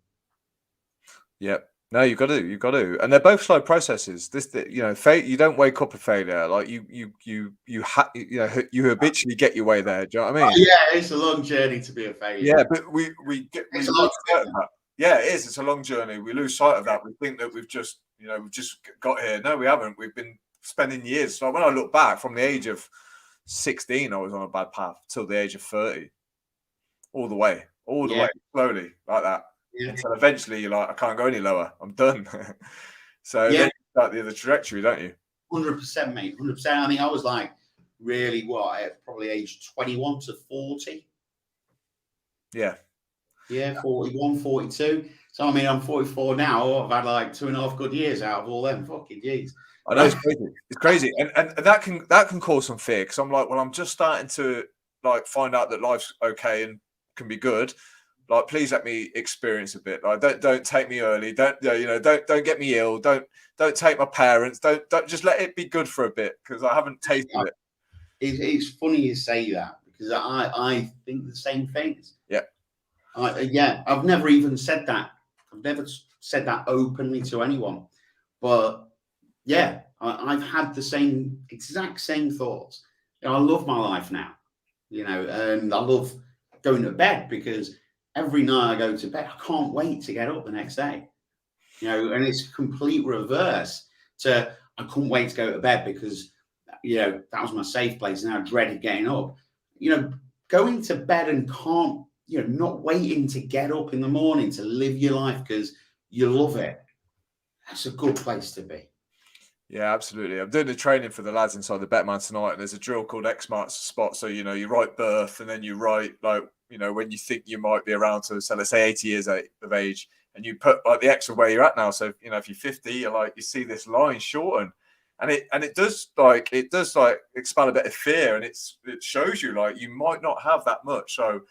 Yep. No, you've got to, and they're both slow processes. You don't wake up a failure. Like you habitually get your way there. Do you know what I mean? Yeah, it's a long journey to be a failure. Yeah, but we Yeah, it is. It's a long journey. We lose sight of that. We think that we've just got here. No, we haven't. We've been spending years. So when I look back, from the age of 16, I was on a bad path till the age of 30, all the way, slowly like that, until eventually you're like, I can't go any lower. I'm done. So then you start the other trajectory, don't you? 100%, mate. 100%. I mean, I was like, really, probably age 21 to 40. Yeah. Yeah, 41, 42. So, I mean, I'm 44 now. I've had like 2.5 good years out of all them. Fucking jeez. I know, it's crazy. It's crazy. And that can cause some fear, because I'm like, well, I'm just starting to like find out that life's okay and can be good. Like, please let me experience a bit. Like, don't take me early. Don't get me ill. Don't take my parents. Don't just let it be good for a bit, because I haven't tasted it. It's funny you say that, because I think the same things. Yeah. I've never even said that. I've never said that openly to anyone. But yeah, I've had the exact same thoughts. I love my life now, and I love going to bed, because every night I go to bed, I can't wait to get up the next day. And it's complete reverse to, I couldn't wait to go to bed because, that was my safe place, and I dreaded getting up. Going to bed and can't, not waiting to get up in the morning to live your life because you love it. That's a good place to be. Yeah, absolutely. I'm doing the training for the lads inside the Betman tonight, and there's a drill called X marks the spot. So, you write birth, and then you write, like, when you think you might be around to, so let's say 80 years of age, and you put like the X of where you're at now. So, if you're 50, you're like, you see this line shorten, and it does expand a bit of fear, and it shows you like you might not have that much. So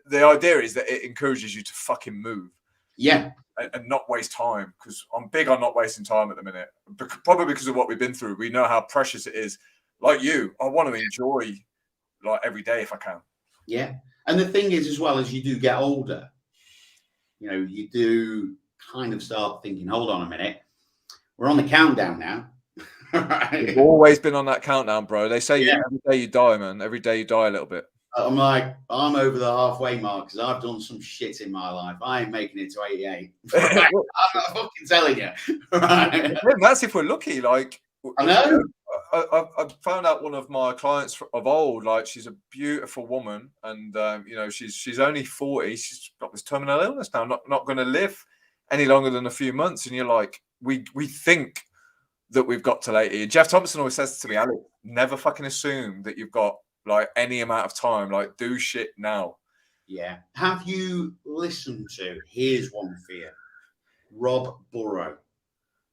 the idea is that it encourages you to fucking move. Yeah. And not waste time, because I'm big on not wasting time at the minute. Probably because of what we've been through. We know how precious it is. Like you, I want to enjoy like every day if I can. Yeah. And the thing is, as well, as you do get older, you do kind of start thinking, hold on a minute, we're on the countdown now. Right. You've always been on that countdown, bro. They say every day you die, man. Every day you die a little bit. I'm like, I'm over the halfway mark, because I've done some shit in my life. I ain't making it to 88. Right? I'm fucking telling you. Right? Yeah, that's if we're lucky. Like, I know. I found out one of my clients of old. Like, she's a beautiful woman, and she's only 40. She's got this terminal illness now. Not going to live any longer than a few months. And you're like, we think that we've got till 80. And Jeff Thompson always says to me, Alex, never fucking assume that you've got like any amount of time. Like, do shit now. Yeah. Have you listened to, here's one for you, Rob Burrow?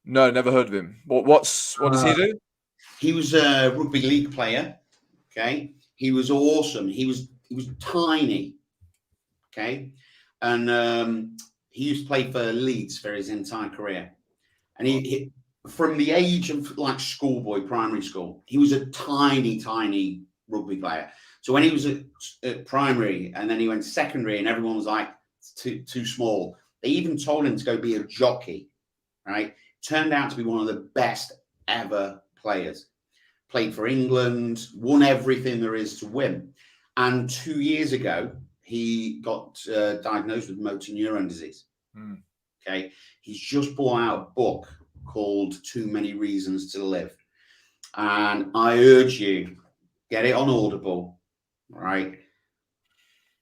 No, never heard of him. What does he do? He was a rugby league player. Okay. He was awesome. He was tiny. Okay. And he used to play for Leeds for his entire career. And he from the age of like schoolboy, primary school, he was a tiny rugby player. So when he was at primary, and then he went secondary, and everyone was like, too small. They even told him to go be a jockey, right? Turned out to be one of the best ever players. Played for England, won everything there is to win. And 2 years ago, he got diagnosed with motor neuron disease. Okay. He's just brought out a book called Too Many Reasons to Live. And I urge you, get it on Audible, right?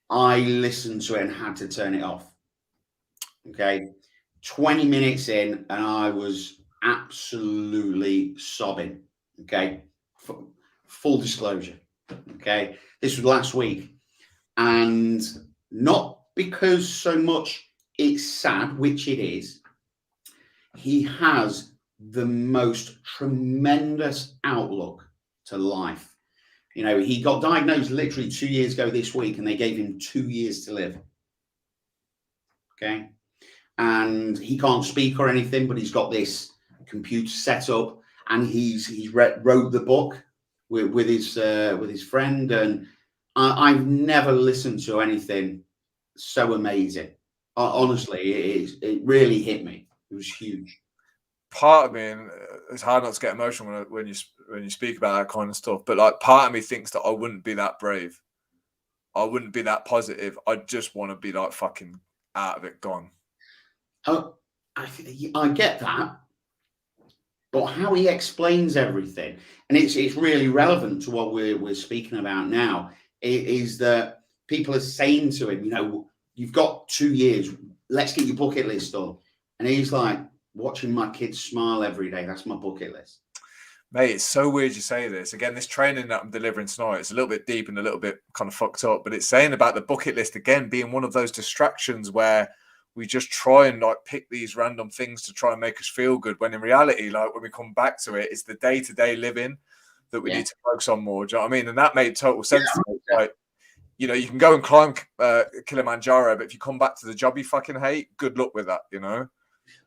I listened to it and had to turn it off. Okay. 20 minutes in, and I was absolutely sobbing. Okay. Full disclosure. Okay. This was last week. And not because so much it's sad, which it is. He has the most tremendous outlook to life. He got diagnosed literally 2 years ago this week, and they gave him 2 years to live. Okay. And he can't speak or anything, but he's got this computer set up, and he's wrote the book with his friend. And I've never listened to anything so amazing. Honestly, it really hit me. It was huge. Part of me, and it's hard not to get emotional when you speak about that kind of stuff, but like, part of me thinks that I wouldn't be that brave. I wouldn't be that positive. I just want to be like fucking out of it, gone. I get that, but how he explains everything, and it's really relevant to what we're speaking about now, is that people are saying to him, you know, you've got 2 years, let's get your bucket list done. And he's like, watching my kids smile every day, that's my bucket list. Mate, it's so weird you say this. Again, this training that I'm delivering tonight, it's a little bit deep and a little bit kind of fucked up, but it's saying about the bucket list again being one of those distractions where we just try and like pick these random things to try and make us feel good, when in reality, like when we come back to it, it's the day-to-day living that we need to focus on more. Do you know what I mean? And that made total sense to me. Like, you know, you can go and climb Kilimanjaro, but if you come back to the job you fucking hate, good luck with that, you know?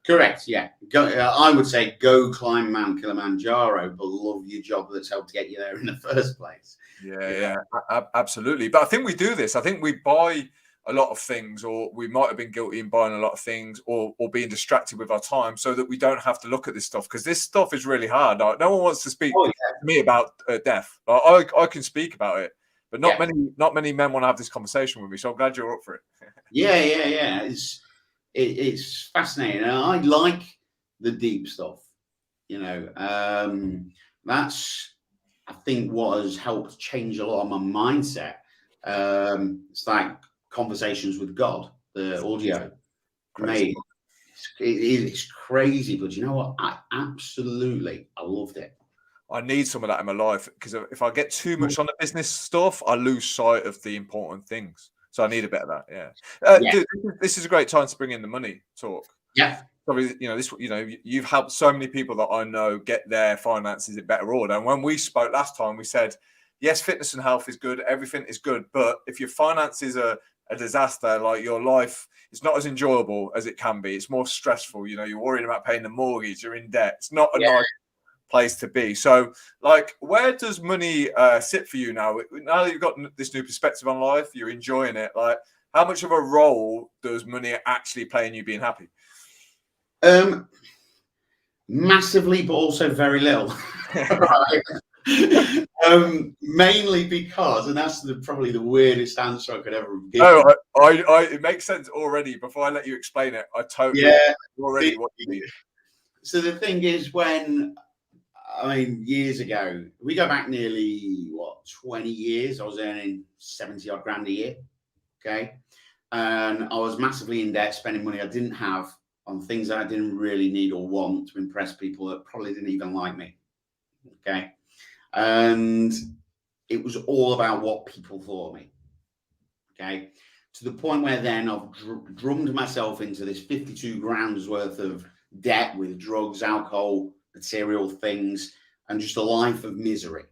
Correct. Yeah. I would say go climb Mount Kilimanjaro, but love your job that's helped get you there in the first place. Yeah, absolutely. But I think we do this. I think we buy a lot of things, or we might have been guilty in buying a lot of things, or being distracted with our time, so that we don't have to look at this stuff, because this stuff is really hard. Like, no one wants to speak to me about death. I can speak about it, but not many men want to have this conversation with me. So I'm glad you're up for it. Yeah. It's fascinating, and I like the deep stuff. You know, that's, I think, what has helped change a lot of my mindset. It's like Conversations with God, the audio. Mate, it's crazy, but you know what? I loved it. I need some of that in my life, because if I get too much on the business stuff, I lose sight of the important things. So I need a bit of that. Yeah. Dude, this is a great time to bring in the money talk. Yeah. Probably, you've helped so many people that I know get their finances in better order. And when we spoke last time, we said, yes, fitness and health is good. Everything is good. But if your finances are a disaster, like, your life is not as enjoyable as it can be. It's more stressful. You know, you're worried about paying the mortgage. You're in debt. It's not a nice place to be. So, like, where does money sit for you now? Now that you've got this new perspective on life, you're enjoying it. Like, how much of a role does money actually play in you being happy? Massively, but also very little. Mainly because, and that's probably the weirdest answer I could ever give. Oh, it makes sense already. Before I let you explain it, I totally already what you mean. So the thing is, years ago, we go back nearly 20 years. I was earning 70 odd grand a year. Okay. And I was massively in debt, spending money I didn't have on things that I didn't really need or want to impress people that probably didn't even like me. Okay. And it was all about what people thought of me. Okay. To the point where then I've drummed myself into this 52 grand's worth of debt with drugs, alcohol, material things, and just a life of misery.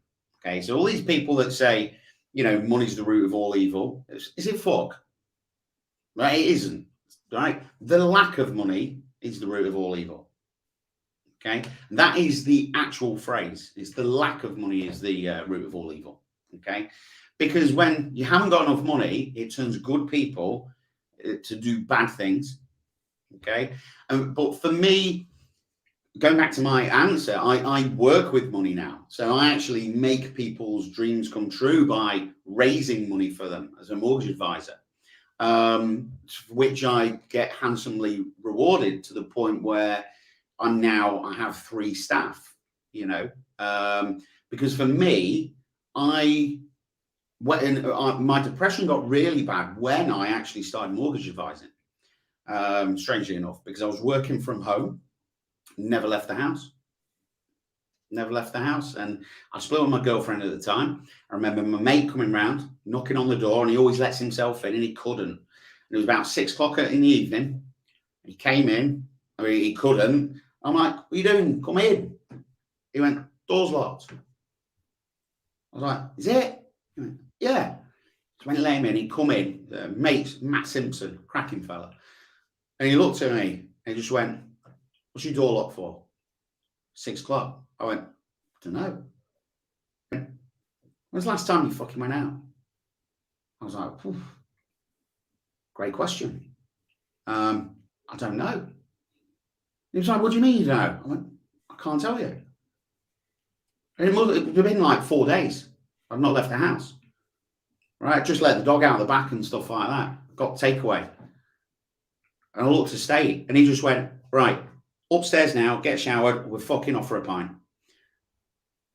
Okay. So all these people that say, you know, money's the root of all evil, is it fuck? Right? It isn't. Right? The lack of money is the root of all evil. Okay, that is the actual phrase. It's the lack of money is the root of all evil. Okay, because when you haven't got enough money, it turns good people to do bad things. Okay, but for me, going back to my answer, I work with money now, so I actually make people's dreams come true by raising money for them as a mortgage advisor. Which I get handsomely rewarded, to the point where I have 3 staff, you know, because for me, my depression got really bad when I actually started mortgage advising, strangely enough, because I was working from home, never left the house. And I split with my girlfriend at the time. I remember my mate coming round, knocking on the door, and he always lets himself in, and he couldn't. And it was about 6 o'clock in the evening. He came in, he couldn't. I'm like, what are you doing? Come in. He went, door's locked. I was like, is it? He went, yeah. So when he let him in, he come in, mate, Matt Simpson, cracking fella. And he looked at me and he just went, what's your door locked for? 6 o'clock. I went, I don't know. When's the last time you fucking went out? I was like, great question. I don't know. He was like, what do you mean you don't know? I went, I can't tell you. And it would have been like 4 days. I've not left the house. Right? Just let the dog out the back and stuff like that. Got takeaway. And I looked to stay, and he just went, right, upstairs now, get showered, we're fucking off for a pint.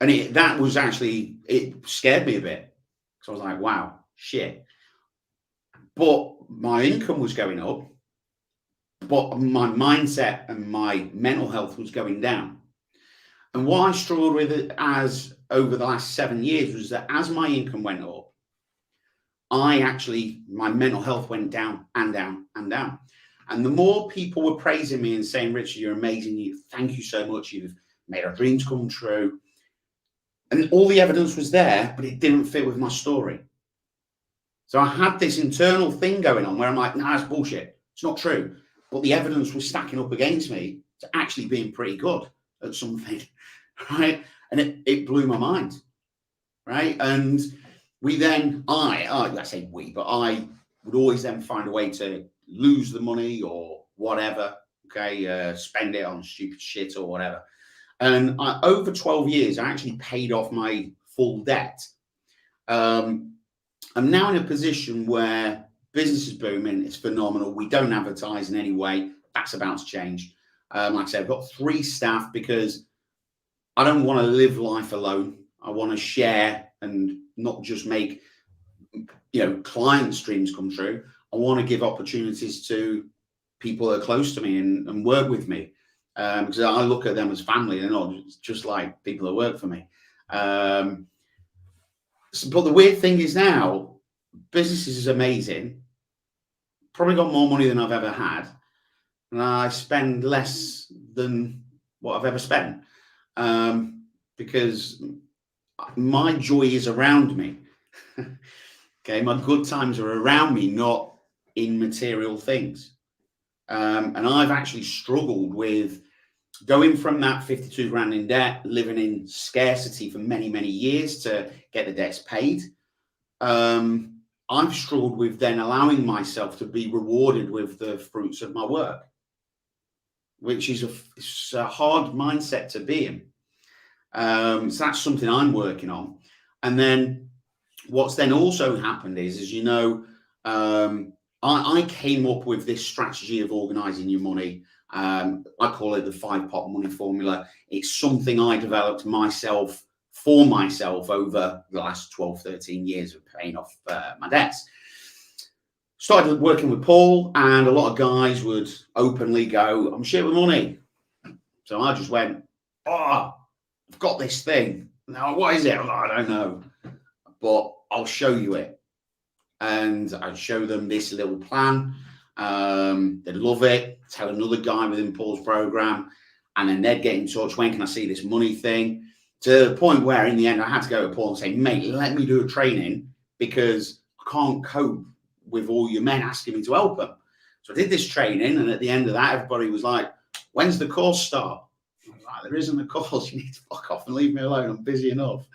And that was actually, it scared me a bit. So I was like, wow, shit. But my income was going up, but my mindset and my mental health was going down. And what I struggled with as over the last 7 years was that as my income went up, my mental health went down and down and down. And the more people were praising me and saying, Richard, you're amazing. Thank you so much. You've made our dreams come true. And all the evidence was there, but it didn't fit with my story. So I had this internal thing going on where I'm like, nah, that's bullshit. It's not true. But the evidence was stacking up against me to actually being pretty good at something, right? And it blew my mind, right? And I say we, but I would always then find a way to lose the money or whatever, okay, spend it on stupid shit or whatever. And over 12 years, I actually paid off my full debt. I'm now in a position where business is booming. It's phenomenal. We don't advertise in any way. That's about to change. Like I said, I've got 3 staff because I don't want to live life alone. I want to share and not just make, clients' dreams come true. I want to give opportunities to people that are close to me and work with me. Because I look at them as family. They're not just like people that work for me. But the weird thing is now, business is amazing. Probably got more money than I've ever had. And I spend less than what I've ever spent. Because my joy is around me. Okay, my good times are around me, not in material things. And I've actually struggled with going from that 52 grand in debt, living in scarcity for many, many years to get the debts paid. I've struggled with then allowing myself to be rewarded with the fruits of my work, which is a hard mindset to be in. So that's something I'm working on. And then what's then also happened is, as you know, I came up with this strategy of organizing your money. I call it the 5-pot money formula. It's something I developed for myself over the last 12, 13 years of paying off my debts. Started working with Paul, and a lot of guys would openly go, I'm shit with money. So I just went, I've got this thing. Now, what is it? I don't know, but I'll show you it. And I'd show them this little plan. They'd love it. Tell another guy within Paul's program, and then they'd get in touch. When can I see this money thing? To the point where in the end I had to go to Paul and say, mate, let me do a training because I can't cope with all your men asking me to help them. So I did this training, and at the end of that, everybody was like, when's the course start? I was like, there isn't a course. You need to fuck off and leave me alone. I'm busy enough.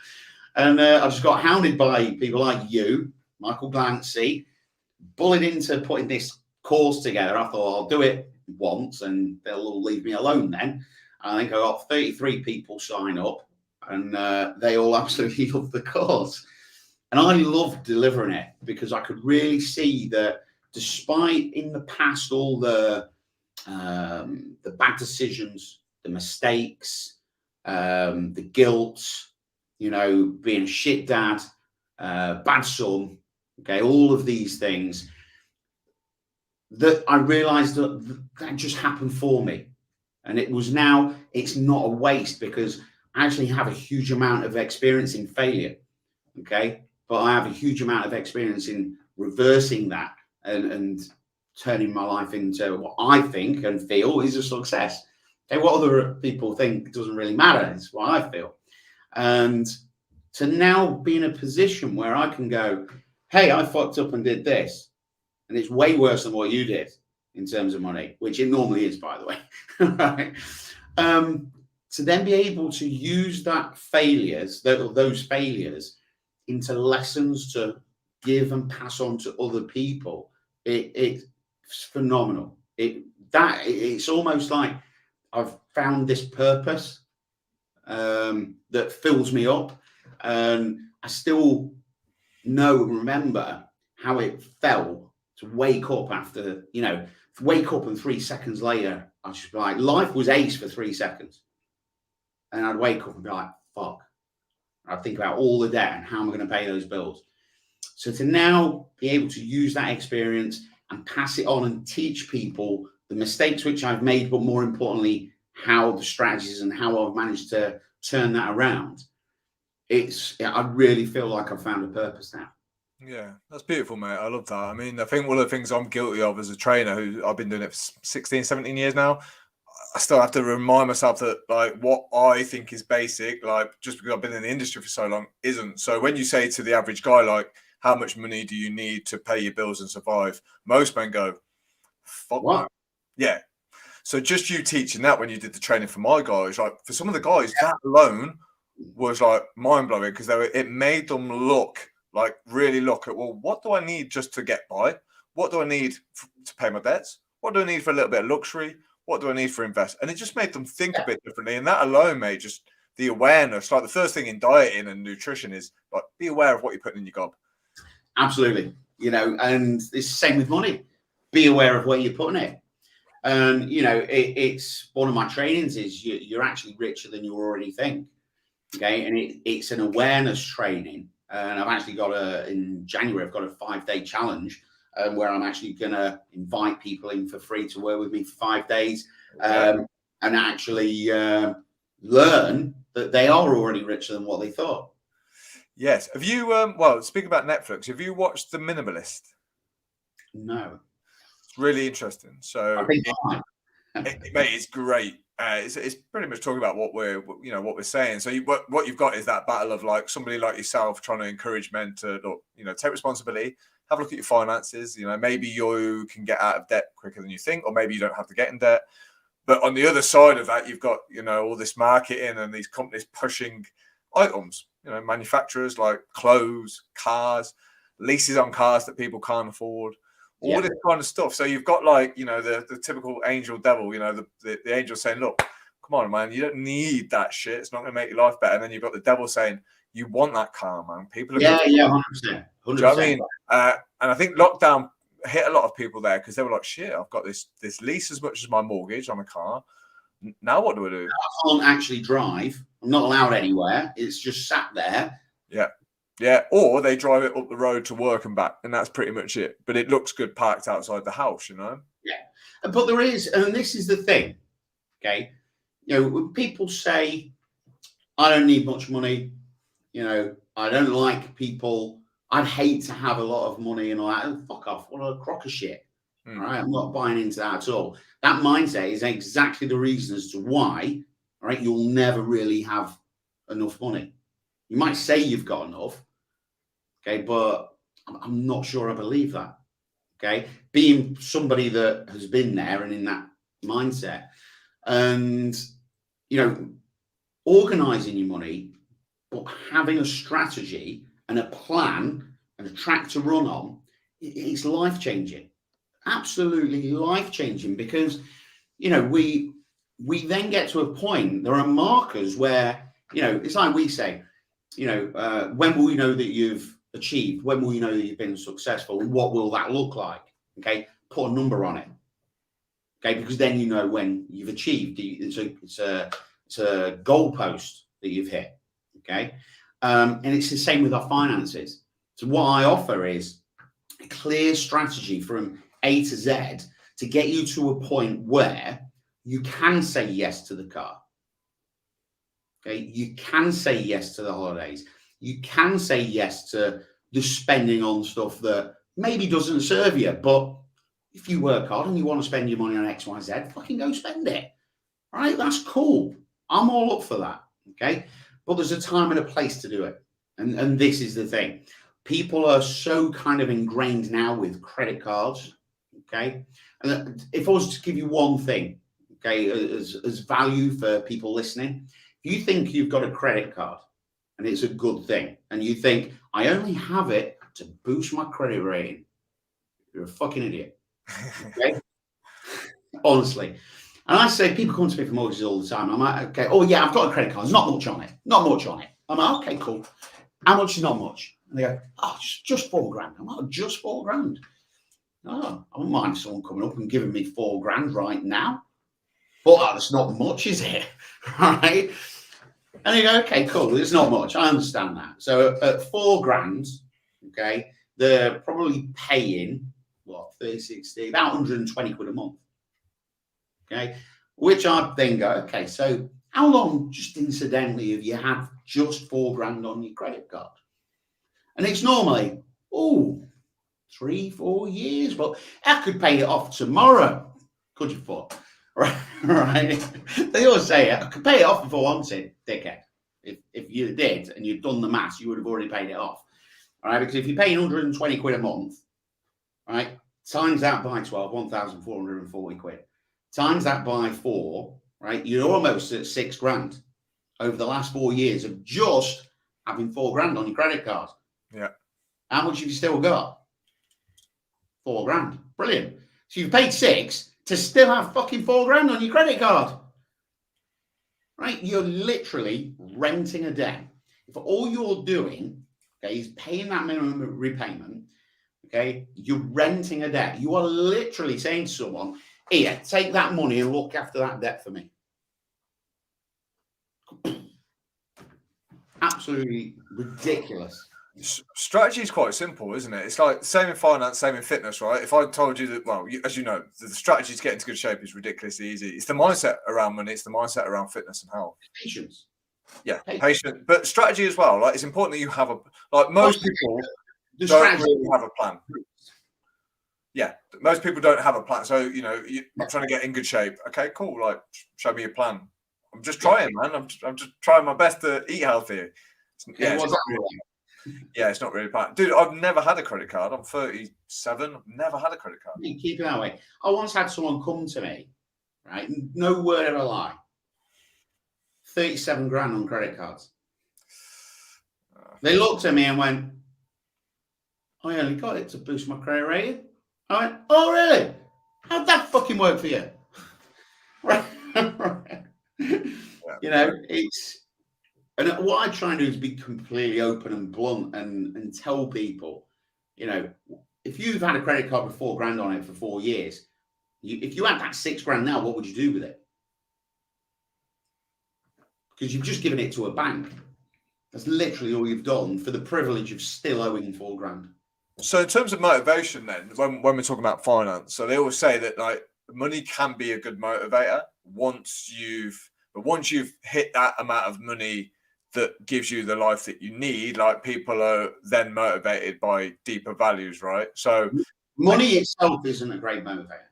And I just got hounded by people like you, Michael Glancy, bullied into putting this course together. I thought I'll do it once and they'll all leave me alone then. I think I got 33 people sign up, and they all absolutely loved the course. And I loved delivering it because I could really see that despite in the past all the bad decisions, the mistakes, the guilt, being a shit dad, bad son, okay, all of these things, that I realized that just happened for me. And it's not a waste because I actually have a huge amount of experience in failure. Okay. But I have a huge amount of experience in reversing that and turning my life into what I think and feel is a success. Okay. What other people think doesn't really matter. It's what I feel. And to now be in a position where I can go, hey, I fucked up and did this. And it's way worse than what you did in terms of money, which it normally is, by the way. Right? To then be able to use those failures into lessons to give and pass on to other people, it's phenomenal. It's almost like I've found this purpose that fills me up, and I still remember how it felt to wake up after, wake up and 3 seconds later, I'd just be like, life was ace for 3 seconds. And I'd wake up and be like, fuck. I'd think about all the debt and how am I going to pay those bills. So to now be able to use that experience and pass it on and teach people the mistakes which I've made, but more importantly, how the strategies and how I've managed to turn that around. I really feel like I've found a purpose now. Yeah, that's beautiful, mate. I love that. I mean, I think one of the things I'm guilty of as a trainer, who I've been doing it for 16, 17 years now, I still have to remind myself that, like, what I think is basic, like, just because I've been in the industry for so long, isn't. So when you say to the average guy, like, how much money do you need to pay your bills and survive? Most men go, fuck What? no. Yeah. So just you teaching that when you did the training for my guys, like, for some of the guys, that alone was, like, mind-blowing, because it made them really look at, well, what do I need just to get by? What do I need to pay my debts? What do I need for a little bit of luxury? What do I need for invest? And it just made them think a bit differently. And that alone, mate, just the awareness, like the first thing in dieting and nutrition is, like, be aware of what you're putting in your gob. Absolutely. And it's the same with money. Be aware of where you're putting it. And, it's one of my trainings is you're actually richer than you already think. Okay. And it's an awareness training. And I've actually in January, I've got a 5-day challenge where I'm actually going to invite people in for free to work with me for 5 days and actually learn that they are already richer than what they thought. Yes. Have you, speaking about Netflix, have you watched The Minimalist? No. It's really interesting. So, I think mate, it's great. It's pretty much talking about what we're saying. So what you've got is that battle of, like, somebody like yourself trying to encourage men to, take responsibility, have a look at your finances. Maybe you can get out of debt quicker than you think, or maybe you don't have to get in debt. But on the other side of that, you've got, all this marketing and these companies pushing items, manufacturers like clothes, cars, leases on cars that people can't afford. All this kind of stuff. So you've got, like, the typical angel devil, the angel saying, look, come on, man, you don't need that shit. It's not going to make your life better. And then you've got the devil saying, you want that car, man. People are 100%. Do you know what I mean? And I think lockdown hit a lot of people there because they were like, shit, I've got this lease as much as my mortgage on a car. Now what do I do? I can't actually drive. I'm not allowed anywhere. It's just sat there. Yeah. Yeah, or they drive it up the road to work and back, and that's pretty much it. But it looks good parked outside the house, Yeah, but there is, and this is the thing, okay? When people say, I don't need much money, I don't like people, I'd hate to have a lot of money and all that. Oh, fuck off, what a crock of shit. All right, I'm not buying into that at all. That mindset is exactly the reason as to why, all right, you'll never really have enough money. You might say you've got enough, okay, but I'm not sure I believe that. Okay, being somebody that has been there and in that mindset, and organizing your money, but having a strategy and a plan and a track to run on, it's life changing, absolutely life changing. Because we then get to a point. There are markers where it's like we say, when will you know that you've achieved? When will you know that you've been successful? And what will that look like? Okay, put a number on it. Okay, because then you know when you've achieved. It's a goalpost that you've hit. Okay, and it's the same with our finances. So what I offer is a clear strategy from A to Z to get you to a point where you can say yes to the car. Okay, you can say yes to the holidays. You can say yes to the spending on stuff that maybe doesn't serve you. But if you work hard and you want to spend your money on X, Y, Z, fucking go spend it. All right, that's cool. I'm all up for that. Okay, but there's a time and a place to do it. And this is the thing. People are so kind of ingrained now with credit cards. Okay, and if I was to give you one thing, okay, as value for people listening, if you think you've got a credit card and it's a good thing, and you think, I only have it to boost my credit rating, you're a fucking idiot. Okay? Honestly. And I say, people come to me for mortgages all the time. I'm like, okay, oh yeah, I've got a credit card. There's not much on it. Not much on it. I'm like, okay, cool. How much is not much? And they go, oh, just $4,000. I'm like, just $4,000. Oh, I wouldn't mind someone coming up and giving me £4,000 right now. But that's not much, is it? Right? And you go, okay, cool. It's not much. I understand that. So at £4,000, okay, they're probably paying what, 30, 60, about 120 quid a month. Okay. Which I then go, okay, so how long, just incidentally, have you had just £4,000 on your credit card? And it's normally, 3, 4 years. Well, I could pay it off tomorrow. Could you, for? Right? They always say, I could pay it off if I wanted, dickhead. If you did and you'd done the maths, you would have already paid it off. All right? Because if you're paying 120 quid a month, right, times that by 12, 1,440 quid. Times that by 4, right, you're almost at £6,000 over the last 4 years of just having £4,000 on your credit card. Yeah. How much have you still got? £4,000. Brilliant. So you've paid 6 to still have fucking £4,000 on your credit card. Right? You're literally renting a debt. If all you're doing, okay, is paying that minimum repayment, okay, you're renting a debt. You are literally saying to someone, here, take that money and look after that debt for me. Absolutely ridiculous. Strategy is quite simple, isn't it? It's like same in finance, same in fitness, right? If I told you that, well, as you know, the strategy to get into good shape is ridiculously easy. It's the mindset around money. It's the mindset around fitness and health. Patience. Yeah, patient, but strategy as well. Like, it's important that you have most people don't really have a plan. Yeah, most people don't have a plan. So, I'm trying to get in good shape. Okay, cool. Like, show me your plan. I'm just trying, man. I'm just trying my best to eat healthy. It's not really planned. Dude, I've never had a credit card. I'm 37. I've never had a credit card. Keep it that way. I once had someone come to me, right? No word of a lie. 37 grand on credit cards. They looked at me and went, I only got it to boost my credit rating. I went, oh, really? How'd that fucking work for you? Right. It's, and what I try and do is be completely open and blunt and tell people, if you've had a credit card with £4,000 on it for 4 years, if you had that £6,000 now, what would you do with it? Because you've just given it to a bank. That's literally all you've done for the privilege of still owing £4,000. So in terms of motivation, then, when we're talking about finance, so they always say that like money can be a good motivator once you've hit that amount of money that gives you the life that you need. Like, people are then motivated by deeper values, right? So money itself isn't a great motivator.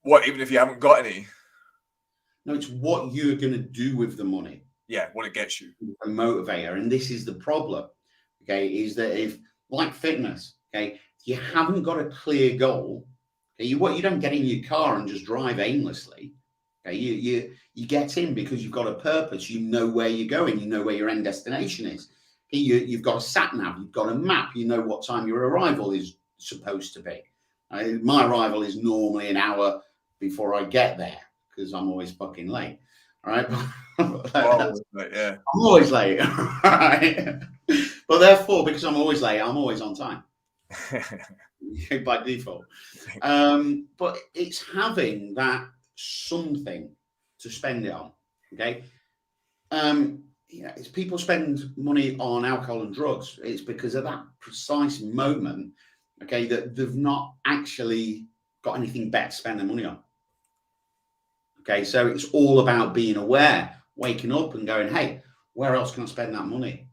What, even if you haven't got any? No, it's what you're going to do with the money. Yeah, what it gets you. A motivator. And this is the problem, okay, is that if, like fitness, okay, you haven't got a clear goal, okay, you don't get in your car and just drive aimlessly. Okay, you get in because you've got a purpose. You know where you're going. You know where your end destination is. Okay, you've got a sat nav. You've got a map. You know what time your arrival is supposed to be. My arrival is normally an hour before I get there because I'm always fucking late. All right. Yeah. I'm always late. Right. But therefore, because I'm always late, I'm always on time. By default. But it's having that something to spend it on. Okay. It's people spend money on alcohol and drugs. It's because of that precise moment, okay, that they've not actually got anything better to spend their money on. Okay, so it's all about being aware, waking up and going, hey, where else can I spend that money?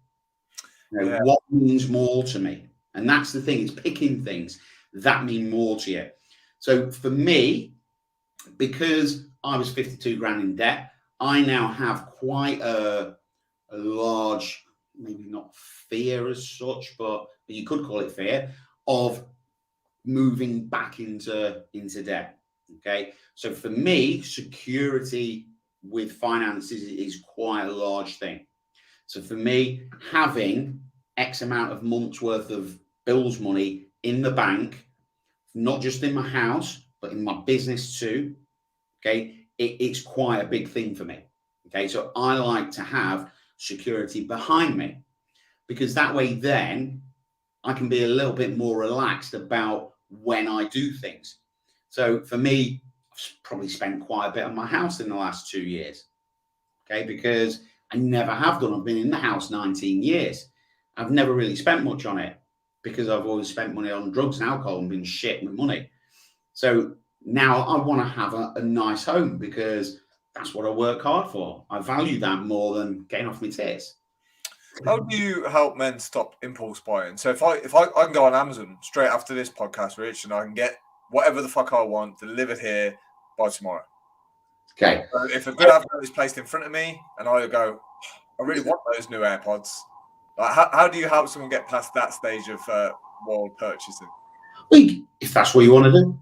What means more to me? And that's the thing, it's picking things that mean more to you. So for me, because I was 52 grand in debt, I now have quite a large, maybe not fear as such, but you could call it fear, of moving back into debt. Okay, so for me, security with finances is quite a large thing. So for me, having X amount of months worth of bills money in the bank, not just in my house, but in my business too, okay, it's quite a big thing for me. Okay, so I like to have security behind me because that way then I can be a little bit more relaxed about when I do things. So for me, I've probably spent quite a bit on my house in the last 2 years. Okay, because I never have done. I've been in the house 19 years. I've never really spent much on it because I've always spent money on drugs and alcohol and been shit with money. So now I want to have a nice home because that's what I work hard for. I value that more than getting off my tits. How do you help men stop impulse buying? So if I can go on Amazon straight after this podcast, Rich, and I can get whatever the fuck I want delivered here by tomorrow. Okay. So if a good advert is placed in front of me and I go, I really want those new AirPods. Like, how do you help someone get past that stage of wild purchasing? Well, if that's what you want to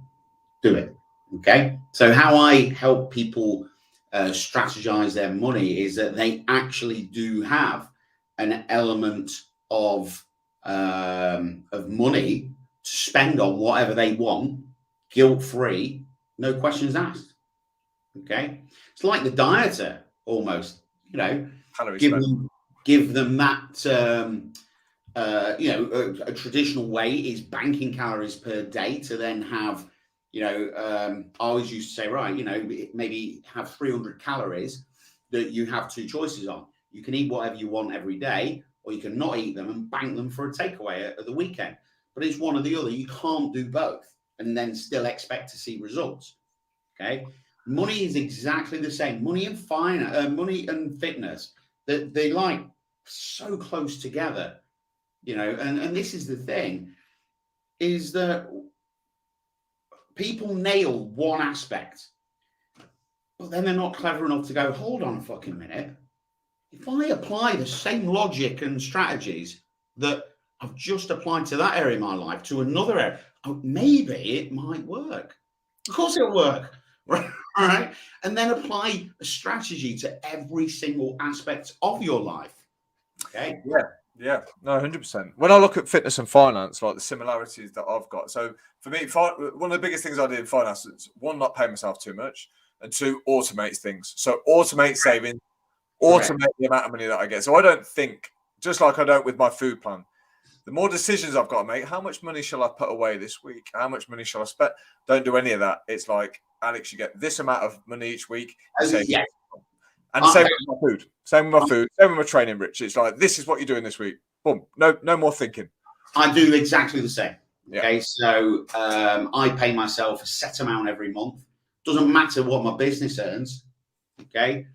do it. Okay. So how I help people strategize their money is that they actually do have an element of money to spend on whatever they want, guilt-free, no questions asked. Okay. It's like the dieter almost, give them that, a traditional way is banking calories per day to then have, I always used to say, right, maybe have 300 calories that you have two choices on. You can eat whatever you want every day, or you can not eat them and bank them for a takeaway at the weekend. But it's one or the other. You can't do both and then still expect to see results. Okay. Money is exactly the same. Money and money and fitness, they like so close together, and this is the thing, is that people nail one aspect, but then they're not clever enough to go, hold on a fucking minute. If I apply the same logic and strategies that I've just applied to that area of my life to another area, maybe it might work. Of course it'll work. Right? And then apply a strategy to every single aspect of your life. Okay. Yeah. No, 100%. When I look at fitness and finance, like the similarities that I've got. So for me, one of the biggest things I did in finance is, one, not pay myself too much, and two, automate things. So automate saving, automate the amount of money that I get. So I don't think, just like I don't with my food plan, the more decisions I've got to make, how much money shall I put away this week? How much money shall I spend? Don't do any of that. It's like, Alex, you get this amount of money each week. And same with my food. Same with my food. Same with my training, Rich. It's like, this is what you're doing this week. Boom. No more thinking. I do exactly the same. Okay. So I pay myself a set amount every month. Doesn't matter what my business earns. Okay.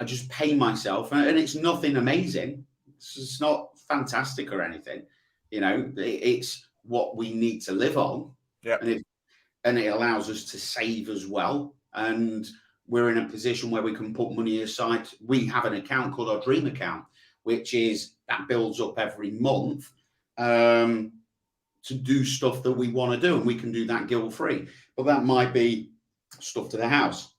I just pay myself, and it's nothing amazing. It's not fantastic or anything. It's what we need to live on. Yeah. And it allows us to save as well. And we're in a position where we can put money aside. We have an account called our dream account, which is that builds up every month to do stuff that we want to do. And we can do that guilt-free. But that might be stuff to the house.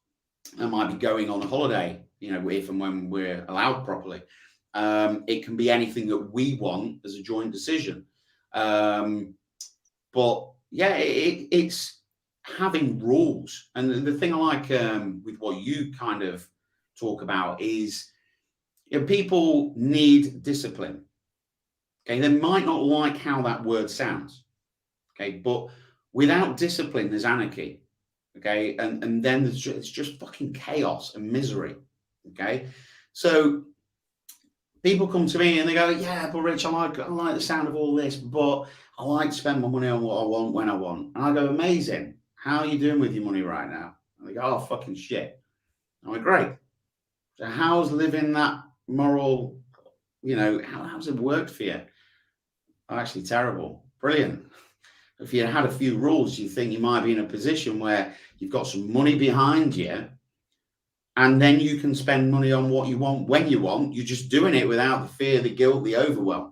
That might be going on a holiday, if and when we're allowed properly. It can be anything that we want as a joint decision. But yeah, it's having rules. And the thing I like with what you kind of talk about is people need discipline. Okay, they might not like how that word sounds. Okay, but without discipline, there's anarchy. Okay, and then it's just fucking chaos and misery. Okay, so people come to me and they go, yeah, but Rich, I like the sound of all this, but I like to spend my money on what I want when I want. And I go, amazing. How are you doing with your money right now? And they go, oh, fucking shit. I'm like, great. So how's living that moral, how's it worked for you? Oh, actually terrible. Brilliant. If you had a few rules, you think you might be in a position where you've got some money behind you, and then you can spend money on what you want when you want. You're just doing it without the fear, the guilt, the overwhelm.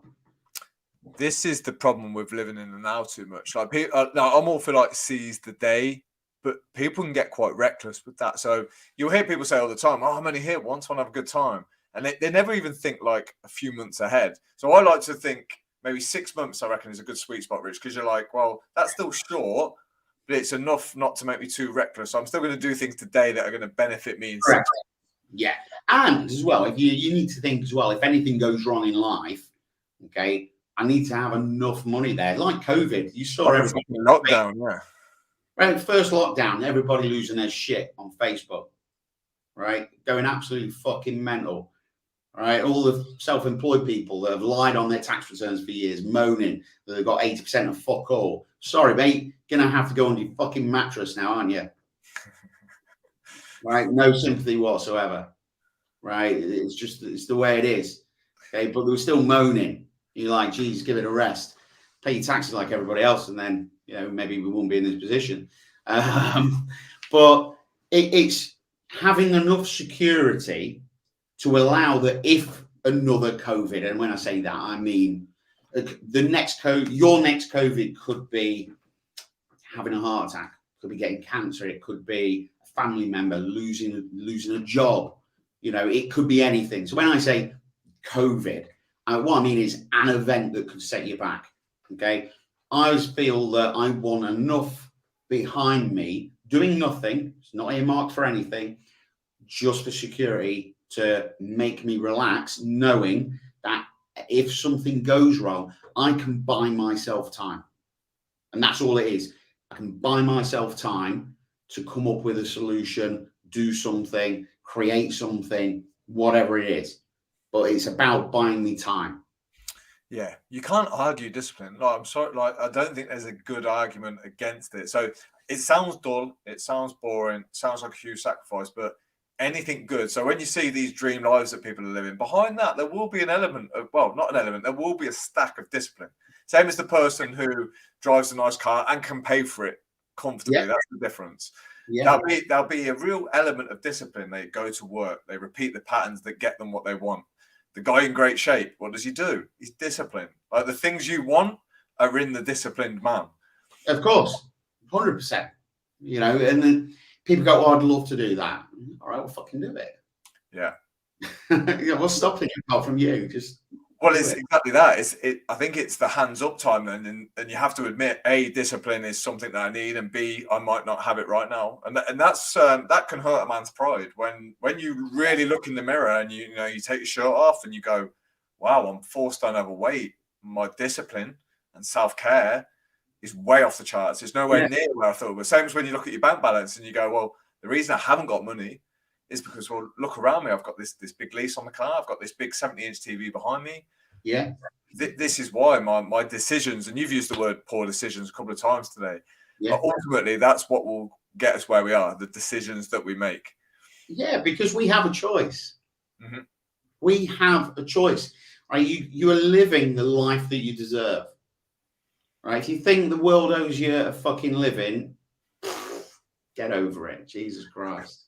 This is the problem with living in the now too much. Like, I'm all for like seize the day, but people can get quite reckless with that. So you'll hear people say all the time, "Oh, I'm only here once. I want to have a good time," and they never even think like a few months ahead. So I like to think maybe 6 months, I reckon, is a good sweet spot, Rich, because you're like, well, that's still short, but it's enough not to make me too reckless. So I'm still going to do things today that are going to benefit me in 6 months. Yeah. And as well, if you need to think as well, if anything goes wrong in life, okay, I need to have enough money there. Like COVID, you saw everybody lockdown, yeah. Right, first lockdown, everybody losing their shit on Facebook, right? Going absolutely fucking mental, right? All the self-employed people that have lied on their tax returns for years, moaning that they've got 80% of fuck all. Sorry, mate, gonna have to go on your fucking mattress now, aren't you? Right? No sympathy whatsoever, right? It's the way it is. Okay, but they were still moaning. You're like, geez, give it a rest. Pay your taxes like everybody else, and then, you know, maybe we won't be in this position. But it's having enough security to allow that if another COVID, and when I say that, I mean your next COVID could be having a heart attack, could be getting cancer, it could be a family member losing a job, you know, it could be anything. So when I say COVID, what I mean is an event that could set you back. Okay, I always feel that I want enough behind me doing nothing, it's not earmarked for anything, just for security to make me relax, knowing that if something goes wrong, I can buy myself time. And that's all it is. I can buy myself time to come up with a solution, do something, create something, whatever it is. But it's about buying me time. Yeah, you can't argue discipline. Like, I'm sorry, like, I don't think there's a good argument against it. So it sounds dull, it sounds boring, it sounds like a huge sacrifice, but anything good. So when you see these dream lives that people are living, behind that, there will be an element of, well, not an element, there will be a stack of discipline. Same as the person who drives a nice car and can pay for it comfortably. Yeah. That's the difference. Yeah. There'll be a real element of discipline. They go to work, they repeat the patterns that get them what they want. The guy in great shape, what does he do? He's disciplined. Like, the things you want are in the disciplined man. Of course, 100%. You know, and then people go, "Oh, I'd love to do that." All right, well, fucking do it. Yeah. You know, what's stopping you apart from you? Just well, it's exactly that. I think it's the hands up time, and you have to admit, A, discipline is something that I need, and B, I might not have it right now, and that's that can hurt a man's pride when you really look in the mirror and you take your shirt off and you go, wow, I'm 4 stone overweight. My discipline and self-care is way off the charts. It's nowhere near where I thought it was. Same as when you look at your bank balance and you go, well, the reason I haven't got money is because, well, look around me. I've got this big lease on the car. I've got this big 70-inch TV behind me. Yeah. This is why my decisions, and you've used the word poor decisions a couple of times today, but ultimately that's what will get us where we are, the decisions that we make. Yeah, because we have a choice. Mm-hmm. We have a choice. Right? You are living the life that you deserve. Right? If you think the world owes you a fucking living, get over it. Jesus Christ.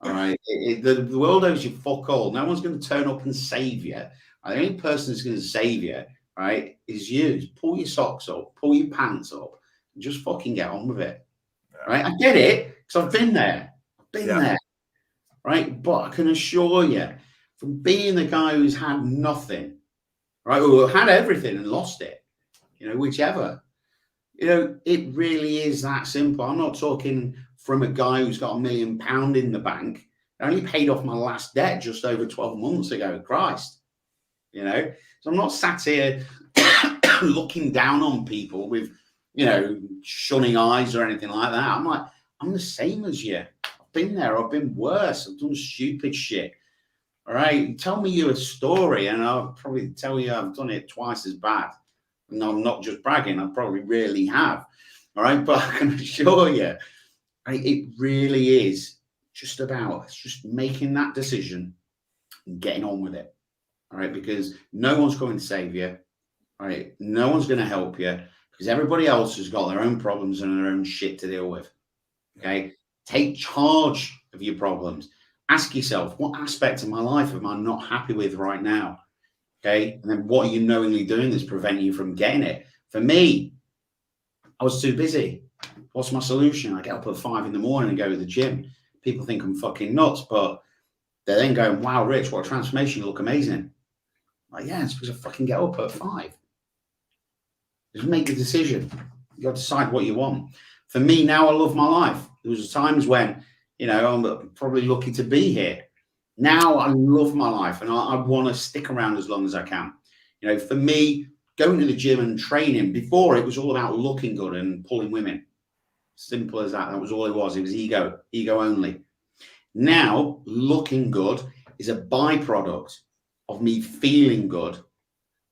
All right. The world owes you fuck all. No one's going to turn up and save you. The only person who's going to save you, right, is you. Just pull your socks up, pull your pants up, and just fucking get on with it. Yeah. Right? I get it, because I've been there. I've been there. Right? But I can assure you, from being the guy who's had nothing, right, or had everything and lost it, whichever, it really is that simple. I'm not talking from a guy who's got £1 million in the bank. I only paid off my last debt just over 12 months ago. Christ. So I'm not sat here looking down on people with, shunning eyes or anything like that. I'm the same as you. I've been there. I've been worse. I've done stupid shit. All right. Tell me you a story and I'll probably tell you I've done it twice as bad. And I'm not just bragging. I probably really have. All right. But I can assure you, it really is just making that decision and getting on with it. All right, because no one's going to save you. All right, no one's going to help you because everybody else has got their own problems and their own shit to deal with. Okay, take charge of your problems. Ask yourself, what aspect of my life am I not happy with right now? Okay, and then what are you knowingly doing that's preventing you from getting it? For me, I was too busy. What's my solution? I get up at 5 a.m. and go to the gym. People think I'm fucking nuts, but they're then going, wow, Rich, what a transformation. You look amazing. Like, yeah, it's because I fucking get up at 5. Just make the decision. You got to decide what you want. For me, now I love my life. There was times when, I'm probably lucky to be here. Now I love my life and I want to stick around as long as I can. For me, going to the gym and training. Before, it was all about looking good and pulling women. Simple as that. That was all it was. It was ego only. Now, looking good is a byproduct of me feeling good.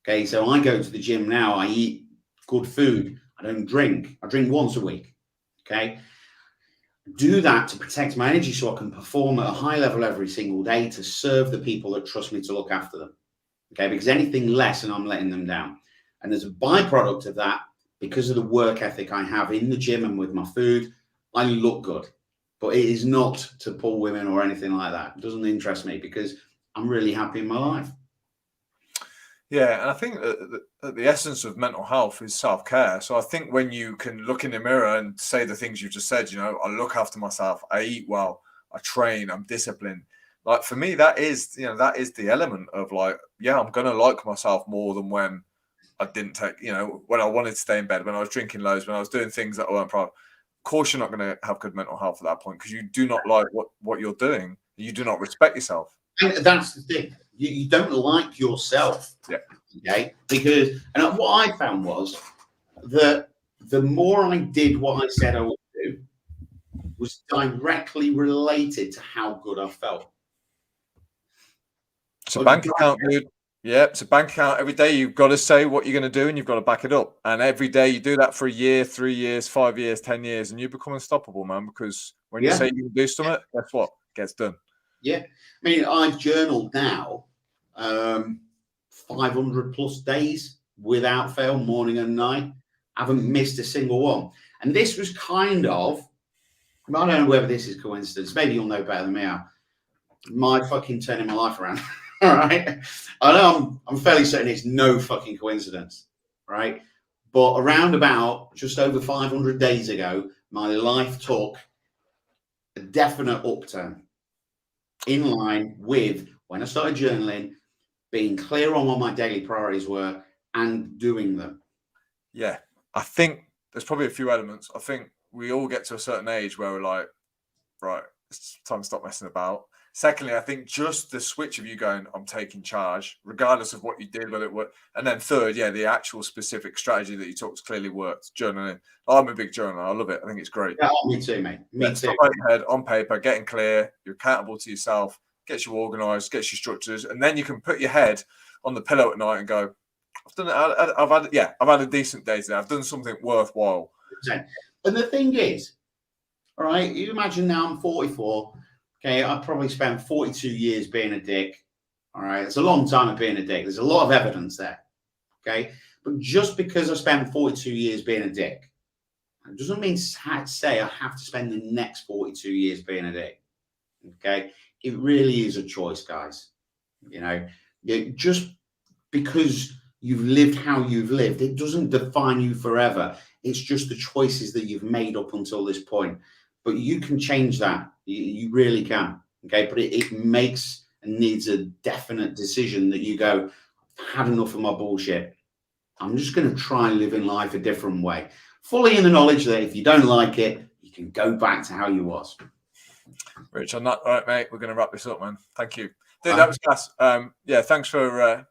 Okay, so I go to the gym now. I eat good food. I don't drink. I drink once a week. Okay, do that to protect my energy so I can perform at a high level every single day to serve the people that trust me to look after them. Okay, because anything less and I'm letting them down. And as a byproduct of that, because of the work ethic I have in the gym and with my food, I look good. But it is not to pull women or anything like that. It doesn't interest me because I'm really happy in my life. Yeah, and I think that the essence of mental health is self-care. So I think when you can look in the mirror and say the things you just said, you know, I look after myself, I eat well, I train, I'm disciplined. Like for me, that is, you know, that is the element of like, yeah, I'm gonna like myself more than when I didn't take, you know, when I wanted to stay in bed, when I was drinking loads, when I was doing things that I weren't proud of. Of course, you're not going to have good mental health at that point because you do not like what you're doing. You do not respect yourself. And that's the thing. You don't like yourself. Yeah. Okay. Because, and what I found was that the more I did what I said I would do was directly related to how good I felt. It's a bank account, dude. Yeah, it's a bank account. Every day you've got to say what you're going to do and you've got to back it up. And every day you do that for a year, 3 years, 5 years, 10 years, and you become unstoppable, man. Because when you say you can do something, guess what? It gets done. Yeah. I mean, I've journaled now 500 plus days without fail, morning and night. I haven't missed a single one. And this was kind of, I don't know whether this is coincidence. Maybe you'll know better than me. My fucking turning my life around. All right. I know I'm fairly certain it's no fucking coincidence. Right. But around about just over 500 days ago, my life took a definite upturn in line with when I started journaling, being clear on what my daily priorities were and doing them. Yeah. I think there's probably a few elements. I think we all get to a certain age where we're like, right, it's time to stop messing about. Secondly, I think just the switch of you going, I'm taking charge, regardless of what you did, whether it worked. And then third, yeah, the actual specific strategy that you took clearly worked. Journaling. I'm a big journaler. I love it. I think it's great. Yeah, me too, mate. Me too. Stop out your head on paper, getting clear. You're accountable to yourself. Gets you organised. Gets you structures, and then you can put your head on the pillow at night and go, I've done it. I've had a decent day today. I've done something worthwhile. And the thing is, all right, you imagine now I'm 44. Okay, I've probably spent 42 years being a dick. All right, it's a long time of being a dick. There's a lot of evidence there. Okay, but just because I spent 42 years being a dick, it doesn't mean to say I have to spend the next 42 years being a dick. Okay, it really is a choice, guys. You know, just because you've lived how you've lived, it doesn't define you forever. It's just the choices that you've made up until this point. But you can change that. You really can. Okay. But it makes and needs a definite decision that you go, I've had enough of my bullshit. I'm just going to try living life a different way. Fully in the knowledge that if you don't like it, you can go back to how you was. Rich, on that, all right, mate, we're going to wrap this up, man. Thank you. Dude, that was class. Yeah, thanks for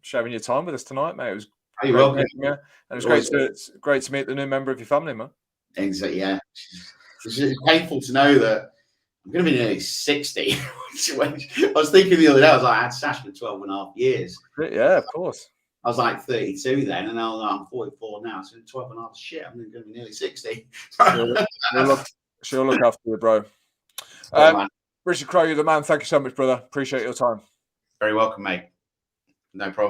sharing your time with us tonight, mate. It was You're welcome. And it was great to meet the new member of your family, man. Exactly. Yeah. It's painful to know that I'm going to be nearly 60. I was thinking the other day, I was like, I had Sash for 12 and a half years. Yeah, of course. I was like 32 then, and now I'm 44 now. So in 12 and a half, shit, I'm going to be nearly 60. She'll look after you, bro. Richard Crowe, you're the man. Thank you so much, brother. Appreciate your time. Very welcome, mate. No problem.